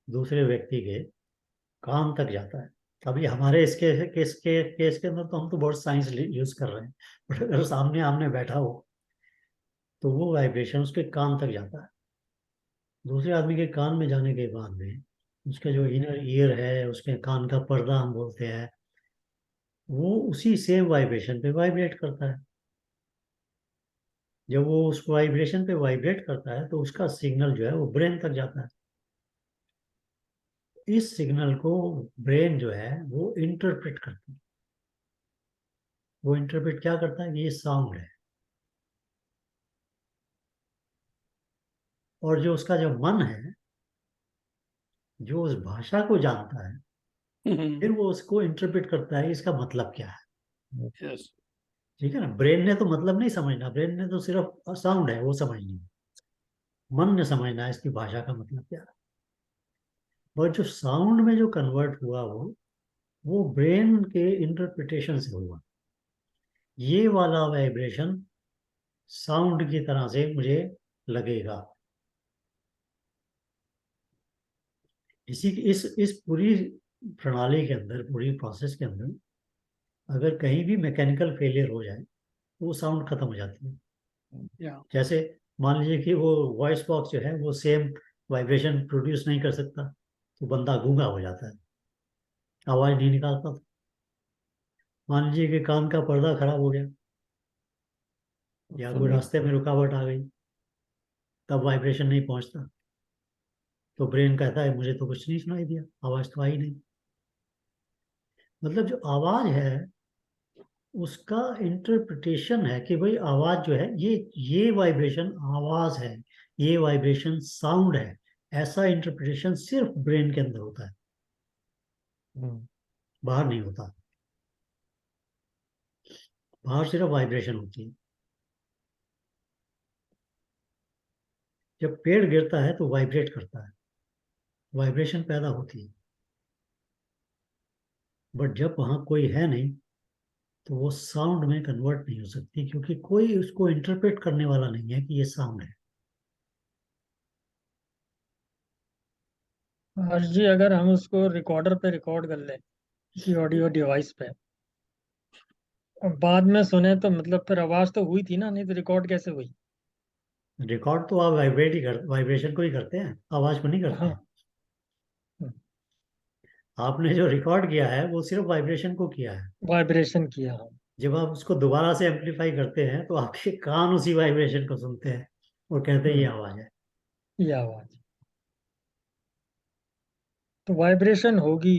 दूसरे व्यक्ति के कान तक जाता है। अभी हमारे इसके केस के अंदर तो हम तो बहुत साइंस यूज कर रहे हैं, बट अगर सामने आमने बैठा हो तो वो वाइब्रेशन उसके कान तक जाता है। दूसरे आदमी के कान में जाने के बाद में उसका जो इनर ईयर है, उसके कान का पर्दा हम बोलते हैं, वो उसी सेम वाइब्रेशन पे वाइब्रेट करता है। जब वो उस वाइब्रेशन पे वाइब्रेट करता है तो उसका सिग्नल जो है वो ब्रेन तक जाता है। इस सिग्नल को ब्रेन जो है वो इंटरप्रेट करता है। वो इंटरप्रेट क्या करता है कि ये साउंड है। और जो उसका जो मन है, जो उस भाषा को जानता है, फिर वो उसको इंटरप्रेट करता है इसका मतलब क्या है। यस। ठीक है ना। ब्रेन ने तो मतलब नहीं समझना, ब्रेन ने तो सिर्फ साउंड है वो समझनी है। मन ने समझना है इसकी भाषा का मतलब क्या है। और जो साउंड में जो कन्वर्ट हुआ वो ब्रेन के इंटरप्रिटेशन से हुआ। ये वाला वाइब्रेशन साउंड की तरह से मुझे लगेगा। इस पूरी प्रणाली के अंदर, पूरी प्रोसेस के अंदर, अगर कहीं भी मैकेनिकल फेलियर हो जाए तो वो साउंड खत्म हो जाती है। या जैसे मान लीजिए कि वो वॉइस बॉक्स जो है वो सेम वाइब्रेशन प्रोड्यूस नहीं कर सकता, तो बंदा गूंगा हो जाता है, आवाज नहीं निकालता। मान लीजिए कि कान का पर्दा खराब हो गया या सुन कोई नहीं रास्ते में रुकावट आ गई, तब वाइब्रेशन नहीं पहुंचता, तो ब्रेन कहता है मुझे तो कुछ नहीं सुनाई दिया, आवाज तो आई नहीं। मतलब जो आवाज है उसका इंटरप्रिटेशन है कि भाई आवाज जो है ये वाइब्रेशन आवाज है, ये वाइब्रेशन साउंड है। ऐसा इंटरप्रिटेशन सिर्फ ब्रेन के अंदर होता है, हम्म, बाहर नहीं होता। बाहर सिर्फ वाइब्रेशन होती है। जब पेड़ गिरता है तो वाइब्रेट करता है, वाइब्रेशन पैदा होती है। बट जब वहां कोई है नहीं तो वो साउंड में कन्वर्ट नहीं हो सकती, क्योंकि कोई उसको इंटरप्रेट करने वाला नहीं है कि ये साउंड है। हर्ष जी, अगर हम उसको रिकॉर्डर पे रिकॉर्ड कर लें, किसी ऑडियो डिवाइस पे, और बाद में सुने, तो मतलब फिर आवाज तो हुई थी ना, नहीं तो रिकॉर्ड कैसे हुई? रिकॉर्ड तो आप वाइब्रेशन को ही करते हैं, आवाज को नहीं करते हाँ। हैं। आपने जो रिकॉर्ड किया है वो सिर्फ वाइब्रेशन को किया है। वाइब्रेशन किया हाँ। जब आप उसको दोबारा से एम्पलीफाई करते हैं तो आपके कान उसी वाइब्रेशन को सुनते हैं और कहते हैं ये हम्म, आवाज है। ये आवाज। तो वाइब्रेशन होगी,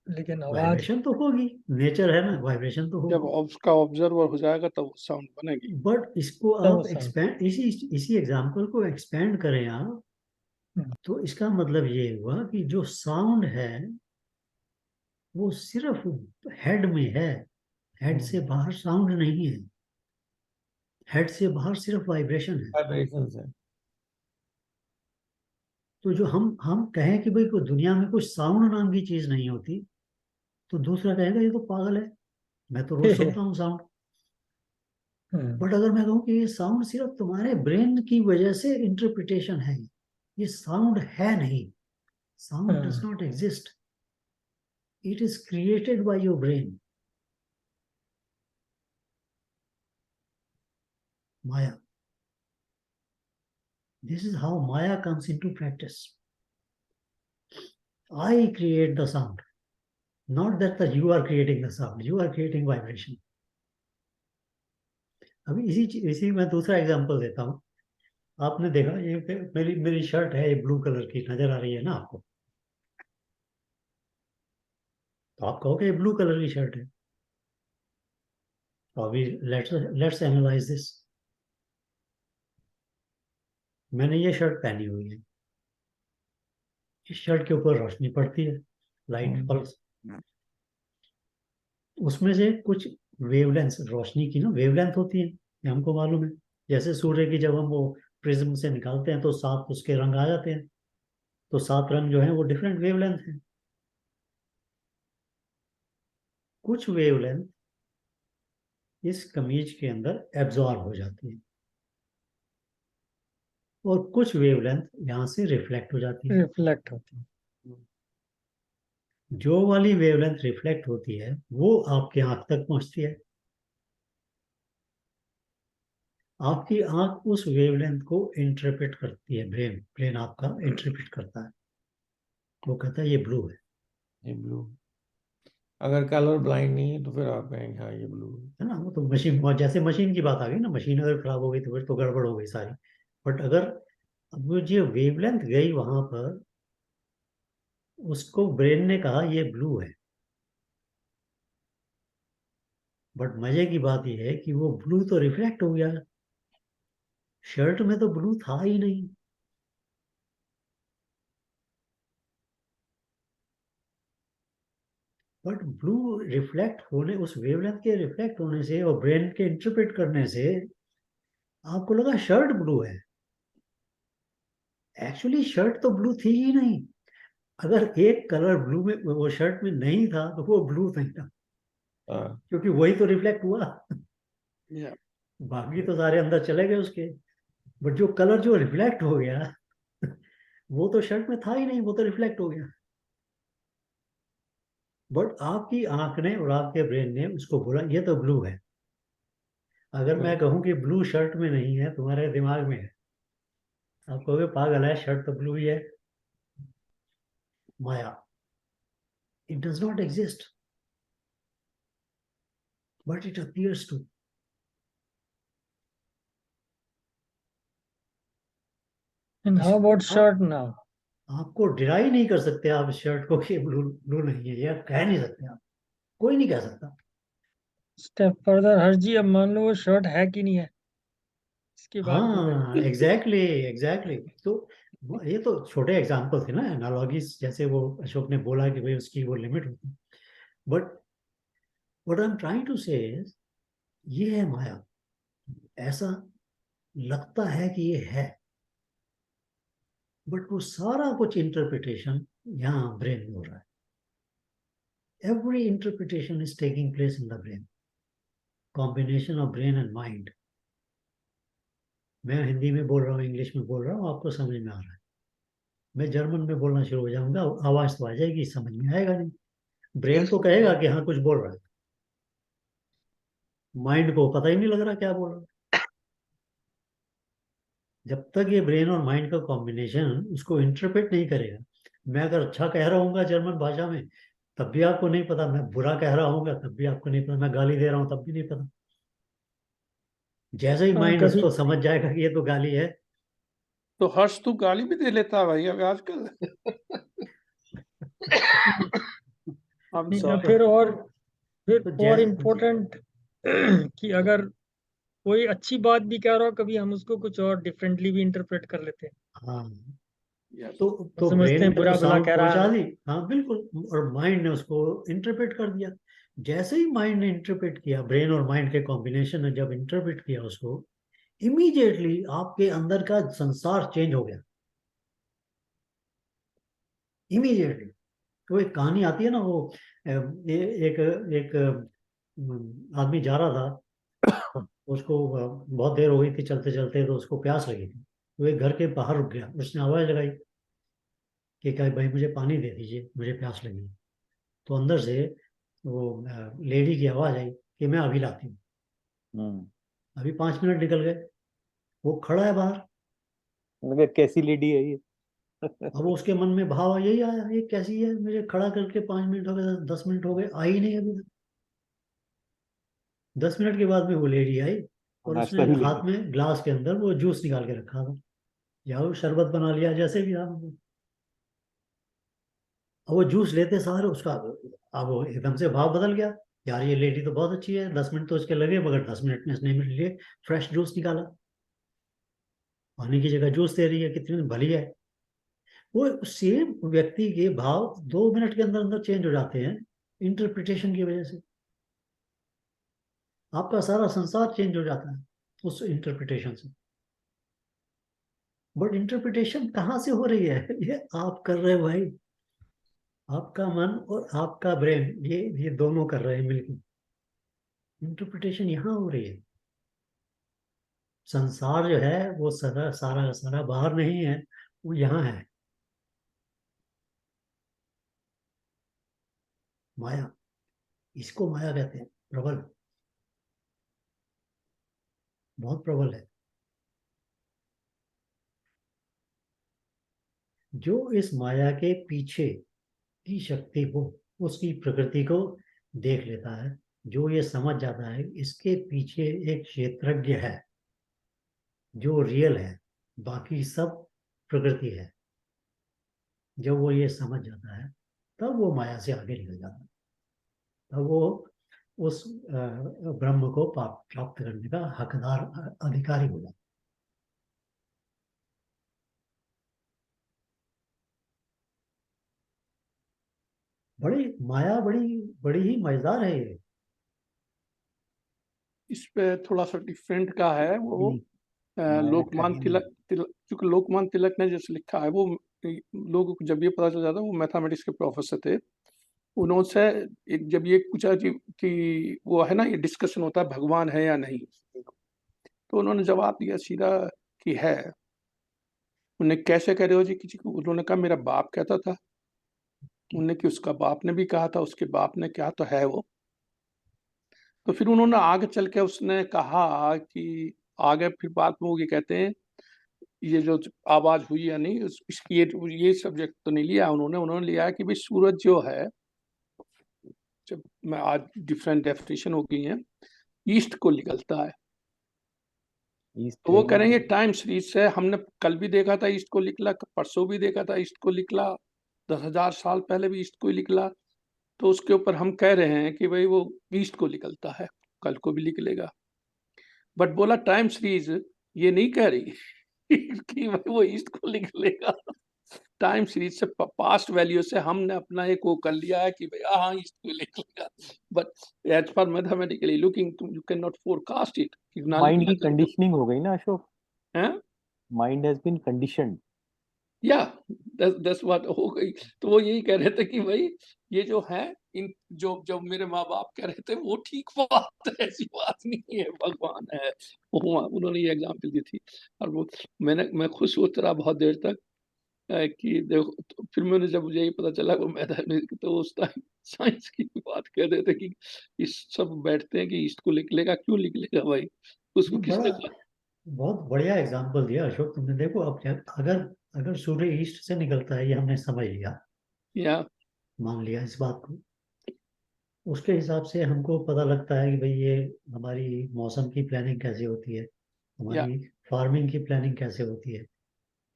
लेकिन आवाज। वाइब्रेशन तो होगी, नेचर है ना, वाइब्रेशन तो जब होगी। उसका ऑब्जर्वर हो जाएगा तब साउंड बनेगी। बट इसको तब वो आप साउंड। एक्सपेंड, इसी एग्जांपल को एक्सपेंड करें आप, तो इसका मतलब ये हुआ कि जो साउंड है वो सिर्फ हेड में है, हेड से बाहर साउंड नहीं है। हेड से बाहर सिर्फ वाइब्रेशन है। वाइब्रेशंस है। तो जो हम कहें कि भाई कोई दुनिया में कोई साउंड नाम की चीज नहीं होती, तो दूसरा कहेगा ये तो पागल है, मैं तो रोज सुनता हूँ साउंड। हम्म, बट अगर मैं कहूँ कि ये साउंड सिर्फ तुम्हारे ब्रेन की वजह से इंटरप्रिटेशन है, ये साउंड है नहीं, sound does hmm, not exist, it is created by your brain, Maya. This is how Maya comes into practice. I create the sound, not that you are creating the sound. You are creating vibration. अभी इसी मैं दूसरा example देता हूँ। आपने देखा ये मेरी मेरी शर्ट है, ये ब्लू कलर की नजर आ रही है ना आपको, तो आप कहोगे ये ब्लू कलर की शर्ट है। तो अभी लेट्स एनालाइज दिस। मैंने ये शर्ट पहनी हुई है, शर्ट के ऊपर रोशनी पड़ती है, लाइट पल्स, उसमें से कुछ वेवलेंथ, रोशनी की ना वेवलेंथ होती है, ये हमको मालूम है। जैसे सूर्य की जब हम वो प्रिज्म से निकालते हैं तो 7 उसके रंग आ जाते हैं, तो 7 रंग जो है वो डिफरेंट वेवलेंथ है। कुछ वेवलेंथ इस कमीज के अंदर एब्जॉर्ब हो जाती है और कुछ वेवलेंथ यहाँ से रिफ्लेक्ट हो जाती है। रिफ्लेक्ट होती है। जो वाली वेवलेंथ रिफ्लेक्ट होती है वो आपके आंख तक पहुंचती है। आपकी आंख उस वेवलेंथ को इंटरप्रेट करती है, ब्रेन आपका इंटरप्रेट करता है, वो कहता है ये ब्लू है। ये ब्लू, अगर कलर ब्लाइंड नहीं है तो फिर आप कहेंगे हाँ ये ब्लू है ना, वो तो मशीन, जैसे मशीन की बात आ गई ना, मशीन अगर खराब हो गई तो फिर तो गड़बड़ हो गई सारी। बट अगर अब वो जो वेवलेंथ गई वहां पर, उसको ब्रेन ने कहा ये ब्लू है। बट मजे की बात यह है कि वो ब्लू तो रिफ्लेक्ट हो गया, शर्ट में तो ब्लू था ही नहीं। बट ब्लू रिफ्लेक्ट होने, उस वेवलेंथ के रिफ्लेक्ट होने से और ब्रेन के इंटरप्रेट करने से आपको लगा शर्ट ब्लू है। एक्चुअली शर्ट तो ब्लू थी ही नहीं। अगर एक कलर ब्लू में वो शर्ट में नहीं था तो वो ब्लू नहीं था, हाँ। क्योंकि वही तो रिफ्लेक्ट हुआ। Yeah. बाकी तो सारे अंदर चले गए उसके। बट जो कलर जो रिफ्लेक्ट हो गया वो तो शर्ट में था ही नहीं, वो तो रिफ्लेक्ट हो गया। बट आपकी आंख ने और आपके ब्रेन ने उसको बोला ये तो ब्लू है। अगर मैं कहूं कि ब्लू शर्ट में नहीं है, तुम्हारे दिमाग में है, आप कहोगे पागल है, शर्ट तो ब्लू ही है। माया, it does not exist but it appears to. And how about shirt now? आपको डिराई नहीं कर सकते आप इस शर्ट को कि ब्लू ब्लू नहीं है, ये आप कह नहीं सकते, आप कोई नहीं कह सकता। स्टेप फर्दर हर जी, अब मान लो वो शर्ट है कि नहीं है, इसकी बात कर रहे हैं। हाँ एग्जैक्टली। तो ये तो छोटे एग्जाम्पल थे ना, एनालॉजीज, जैसे वो अशोक ने बोला कि भाई उसकी वो लिमिट होती है। But what I am trying to say, ये है माया। ऐसा लगता है कि ये है, बट वो सारा कुछ इंटरप्रिटेशन यहाँ ब्रेन में हो रहा है। Every interpretation is taking place in the brain, combination of brain and mind. मैं हिंदी में बोल रहा हूँ, इंग्लिश में बोल रहा हूँ, आपको समझ में आ रहा है। मैं जर्मन में बोलना शुरू हो जाऊंगा, आवाज तो आ जाएगी, समझ में आएगा नहीं। ब्रेन तो कहेगा कि हाँ कुछ बोल रहा है, माइंड को पता ही नहीं लग रहा क्या बोल रहा है। जब तक ये ब्रेन और माइंड का कॉम्बिनेशन उसको इंटरप्रेट नहीं करेगा, मैं अगर अच्छा कह रहा हूँ जर्मन भाषा में तब भी आपको नहीं पता, मैं बुरा कह रहा हूँ तब भी आपको नहीं पता, मैं गाली दे रहा हूँ तब भी नहीं पता। जैसे ही हाँ, माइंड कभी उसको समझ जाएगा कि ये तो गाली है। तो हर्ष तू गाली भी दे लेता है भाई अब आजकल। I'm नहीं, sorry. फिर तो और जैसे इम्पोर्टेंट कि अगर कोई अच्छी बात भी कह रहा हो, कभी हम उसको कुछ और डिफरेंटली भी इंटरप्रेट कर लेते हैं। हाँ, Yes. तो समझते ब्रेन हैं में तो बुरा भला साउंड कह रहा पहुंचा है। दी, हाँ बिल्कुल, और माइंड ने उसको इंटरप्रेट कर दिया। जैसे ही माइंड ने इंटरप्रेट किया, ब्रेन और माइंड के कॉम्बिनेशन ने जब इंटरप्रेट किया उसको, इमीडिएटली आपके अंदर का संसार चेंज हो गया, इमीडिएटली। तो एक कहानी आती है ना, वो एक एक आदमी जा रहा था, उसको बहुत देर हो गई थी चलते चलते, तो उसको प्यास लगी थी, तो एक घर के बाहर रुक गया, उसने आवाज लगाई कि क्या भाई मुझे पानी दे दीजिए, मुझे प्यास लगी। तो अंदर से वो लेडी की आवाज आई कि मैं अभी लाती हूँ। अभी 5 मिनट निकल गए, वो खड़ा है बाहर। मगर कैसी लेडी है ये? अब उसके मन में भाव यही आया, ये कैसी है, मुझे खड़ा करके 5 मिनट हो गए, 10 मिनट हो गए, आई नहीं अभी तक। 10 मिनट के बाद में वो लेडी आई और नाश्ता उसने भी ले हाथ में ग्लास के अंदर वो जूस निकाल के रखा था, या वो शरबत बना लिया, जैसे भी था। अब वो जूस लेते सारे उसका, अब वो एकदम से भाव बदल गया, यार ये लेडी तो बहुत अच्छी है, 10 मिनट तो उसके लगे, मगर 10 मिनट में इसने मेरे लिए फ्रेश जूस निकाला, पानी की जगह जूस दे रही है, कितनी भली है। वो सेम व्यक्ति के भाव 2 मिनट के अंदर अंदर चेंज हो जाते हैं इंटरप्रिटेशन की वजह से। आपका सारा संसार चेंज हो जाता है उस इंटरप्रिटेशन से। बट इंटरप्रिटेशन कहाँ से हो रही है? ये आप कर रहे हो भाई, आपका मन और आपका ब्रेन, ये दोनों कर रहे हैं मिलकर। इंटरप्रिटेशन यहाँ हो रही है। संसार जो है वो सारा सारा का सारा बाहर नहीं है, वो यहाँ है। माया, इसको माया कहते हैं। प्रबल, बहुत प्रबल है। जो इस माया के पीछे की शक्ति को, उसकी प्रकृति को देख लेता है, जो ये समझ जाता है इसके पीछे एक क्षेत्रज्ञ है जो रियल है, बाकी सब प्रकृति है, जब वो ये समझ जाता है तब वो माया से आगे निकल जाता है। तब वो उस ब्रह्म को प्राप्त करने का हकदार, अधिकारी हो जाता है। माया बड़ी बड़ी ही मजेदार है ये। इस पे थोड़ा सा डिफरेंट का है वो। माया लोकमान कहीं तिलक क्योंकि लोकमान तिलक ने जैसे लिखा है वो, लोगों को जब ये पता चल जाता, वो मैथमेटिक्स के प्रोफेसर थे, उन्होंने एक जब ये पूछा कि वो है ना, ये डिस्कशन होता है भगवान है या नहीं, तो उन्होंने जवाब दिया सीधा कि है। उन्हें कैसे कह रहे हो जी किसी को? उन्होंने कहा मेरा बाप कहता था। उन्होंने कि उसका बाप ने भी कहा था, उसके बाप ने कहा, तो है वो। तो फिर उन्होंने आगे चल के उसने कहा कि आगे फिर बात में वो ये कहते हैं, ये जो आवाज हुई या नहीं, इसकी ये सब्जेक्ट तो नहीं लिया उन्होंने लिया है कि भाई सूरज जो है, जब मैं आज डिफरेंट डेफिनेशन हो गई है, ईस्ट को निकलता है। तो वो कह रहे हैं ये टाइम सीरीज से, हमने कल भी देखा था ईस्ट को निकला, परसों भी देखा था ईस्ट को निकला, 10,000 साल पहले भी ईस्ट को ही निकला। तो उसके ऊपर हम कह रहे हैं कि भाई वो ईस्ट को निकलता है, कल को भी निकलेगा। बट बोला टाइम सीरीज ये नहीं कह रही कि भाई वो ईस्ट को निकलेगा। टाइम सीरीज से पास्ट वैल्यू से हमने अपना एक वो कर लिया है कि भाई हाँ ईस्ट को निकलेगा। But as per mathematically looking you can not forecast it. Mind की कंडीशनिंग हो गई ना अशोक, हैं? Mind has been conditioned. या दस बात हो गई। तो वो यही कह रहे थे कि भाई ये जो है, इन जो मेरे माँ बाप कह रहे थे वो ठीक बात है, ऐसी बात नहीं है, भगवान है। उन्होंने ये एग्जाम्पल दी थी। और वो मैं खुद सोच रहा बहुत देर तक कि देखो, तो फिर मैंने जब मुझे ये पता चला वो मैथमेटिक्स, तो उस टाइम साइंस की बात कर रहे थे कि इस सब बैठते हैं कि ईस्ट को निकलेगा, क्यों निकलेगा भाई, उसको किसने कहा? बहुत बढ़िया एग्जाम्पल दिया अशोक तुमने। देखो अब अगर अगर सूर्य ईस्ट से निकलता है, ये हमने समझ लिया, या मान लिया इस बात को, उसके हिसाब से हमको पता लगता है कि भाई ये हमारी मौसम की प्लानिंग कैसे होती है, या हमारी फार्मिंग की प्लानिंग कैसे होती है,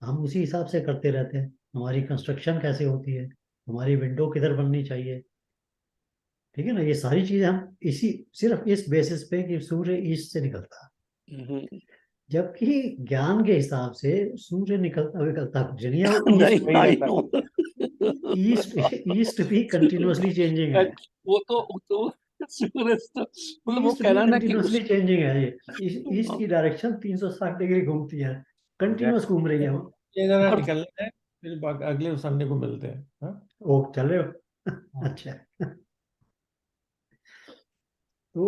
हम उसी हिसाब से करते रहते हैं। हमारी कंस्ट्रक्शन कैसे होती है, हमारी विंडो किधर बननी चाहिए, ठीक है ना। ये सारी चीजें हम सिर्फ इस बेसिस पे कि सूर्य ईस्ट से निकलता है। जबकि ज्ञान के हिसाब से सूर्य निकलता निकलता कुछ नहीं है। ईस्ट भी कंटिन्यूअसली चेंजिंग है। वो तो सूरज तो मतलब वो ईस्ट कह भी रहा है ना कि कंटिन्यूअसली चेंजिंग है। ये ईस्ट की डायरेक्शन 360 डिग्री घूमती है, कंटिन्यूअस घूम रही है वो। ये जरा और निकलना है, फिर अगले संडे को मिलते हैं। हाँ, ओ चल रहे हो? अच्छा। तो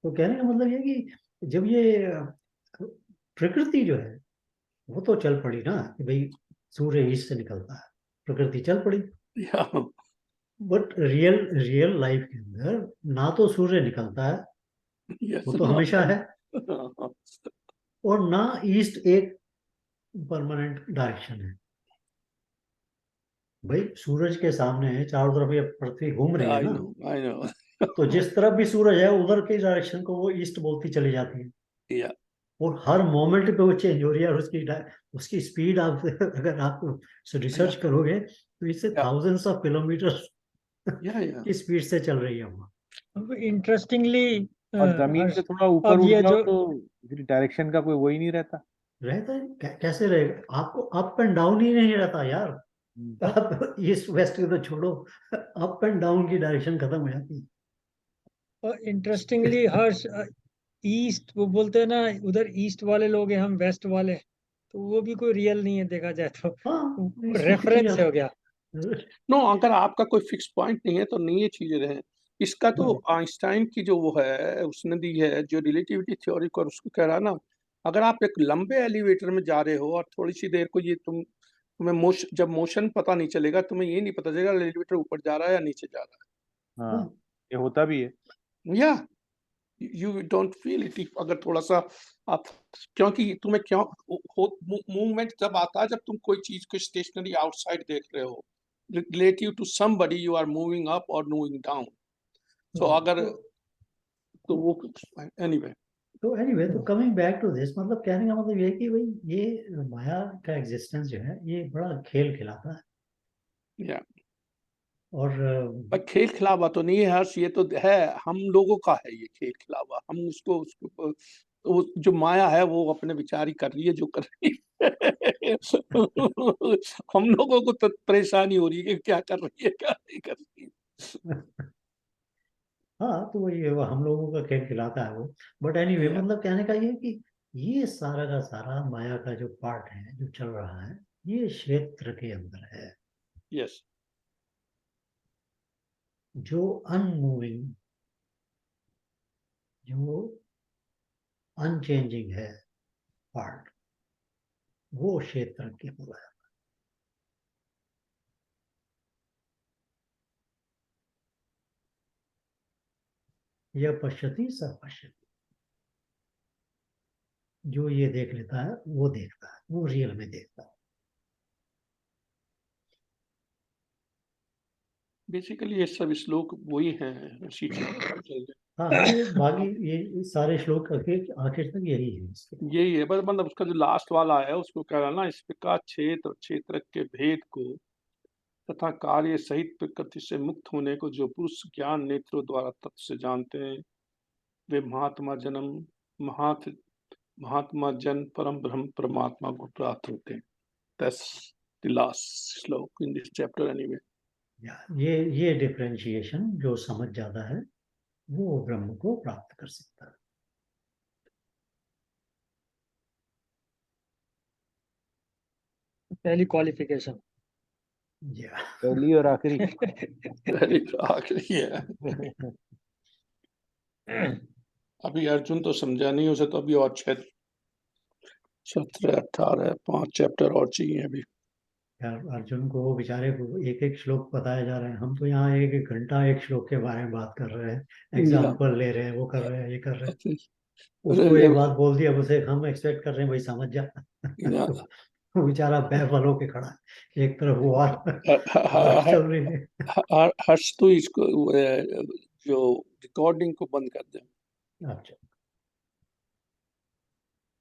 तो कहने का मतलब ये कि जब ये प्रकृति जो है वो तो चल पड़ी ना कि भाई सूर्य ईस्ट से निकलता है, प्रकृति चल पड़ी। या बट रियल लाइफ के अंदर ना तो सूर्य निकलता है, वो तो हमेशा है, और ना ईस्ट एक परमानेंट डायरेक्शन है। भाई सूरज के सामने है, चारों तरफ ये पृथ्वी घूम रही है आई ना, नो आई नो। तो जिस तरफ भी सूरज है उधर की डायरेक्शन को वो ईस्ट बोलती चली जाती है। या और हर मोमेंट पे वो चेंज हो रही है, और उसकी स्पीड आप अगर आप रिसर्च करोगे तो इससे या थाउजेंड्स ऑफ किलोमीटर या की स्पीड से चल रही है वो। इंटरेस्टिंगली और जमीन से थोड़ा ऊपर अब उठ ये जाओ जो तो फिर डायरेक्शन का कोई वो ही नहीं रहता। रहता है कैसे रहेगा? आपको अप एंड डाउन ही नहीं रहता यार। आप ईस्ट वेस्ट के तो छोड़ो, अप एंड डाउन की डायरेक्शन खत्म हो जाती है। और इंटरेस्टिंगली हर्ष, ईस्ट वो बोलते हैं ना, उधर ईस्ट वाले लोग हैं, हम वेस्ट वाले, तो वो भी कोई रियल नहीं है देखा जाए तो, हाँ, रेफरेंस हो गया। नो, अगर आपका कोई फिक्स पॉइंट नहीं है तो नहीं ये चीजें रहे। इसका तो आइंस्टाइन की जो वो है उसने दी है, जो रिलेटिविटी थ्योरी को, उसको कह रहा ना, अगर आप एक लंबे एलिवेटर में जा रहे हो और थोड़ी सी देर को ये तुम्हें जब मोशन पता नहीं चलेगा, तुम्हें ये नहीं पता चलेगा एलिवेटर ऊपर जा रहा है या नीचे जा रहा हाँ, ये होता भी है। है, या यू डोंट फील इट। अगर थोड़ा सा आप, क्योंकि तुम्हें क्यों मूवमेंट जब आता है, जब तुम कोई चीज को स्टेशनरी आउटसाइड देख रहे हो, relative to somebody you are moving up और मूविंग डाउन। सो अगर तो वो एनीवे तो कमिंग बैक टू दिस, मतलब कहने का मतलब ये है कि भाई ये माया का एग्जिस्टेंस जो है ये बड़ा खेल खिलाता है। या और पर खेल खिलावा तो नहीं है हर्ष, ये तो है हम लोगों का है ये खेल खिलावा। हम उसको वो जो माया है वो अपने विचार ही कर रही है जो कर रही है। हम लोगों को तो परेशानी हो रही है कि क्या कर रही है क्या नहीं कर रही है। हाँ, तो वो हम लोगों का खेल खिलाता है वो। But anyway, Yeah. मतलब कहने का ये है कि ये सारा का सारा माया का जो पार्ट है जो चल रहा है, ये क्षेत्र के अंदर है। Yes. जो अनमूविंग, जो अनचेंजिंग है पार्ट, वो क्षेत्र के अंदर है। यह पश्यति सब पश्यति, जो ये देख लेता है वो देखता है, वो रियल में देखता है। बेसिकली ये सब श्लोक वही हैं इसी चीज। हाँ, ये बाकी ये सारे श्लोक आखिर तक यही है इसके। यही है बस, मतलब उसका जो लास्ट वाला है उसको कह रहा ना, इस प्रकार क्षेत्र और क्षेत्र के भेद को तथा कार्य सहित प्रकृति से मुक्त होने को जो पुरुष ज्ञान नेत्रों द्वारा तत्व से जानते हैं, वे महात्मा जन परम ब्रह्म परमात्मा को प्राप्त होते हैं। That's the last श्लोक in this chapter anyway. ये डिफरेंशिएशन जो समझ जाता है वो ब्रह्म को प्राप्त कर सकता है। पहली क्वालिफिकेशन। पहली और आखिरी। पहली तो आखिरी है। अभी अर्जुन तो समझा नहीं उसे, तो अभी और 17 18 5 चैप्टर और चाहिए अभी। यार, अर्जुन को बेचारे को एक एक श्लोक बताया जा रहा है, हम तो यहाँ एक एक घंटा एक श्लोक के बारे में बात कर रहे हैं, एग्जाम्पल ले रहे हैं, वो कर रहे हैं, ये कर रहे हैं। उसको एक बात बोल दी, अब उसे हम एक्सपेक्ट कर रहे हैं भाई समझ जा। वो बेचारा बेफल होके खड़ा है, एक तरफ वो और चल रही है। हर्ष तो इसको जो रिकॉर्डिंग को बंद कर दे। अच्छा।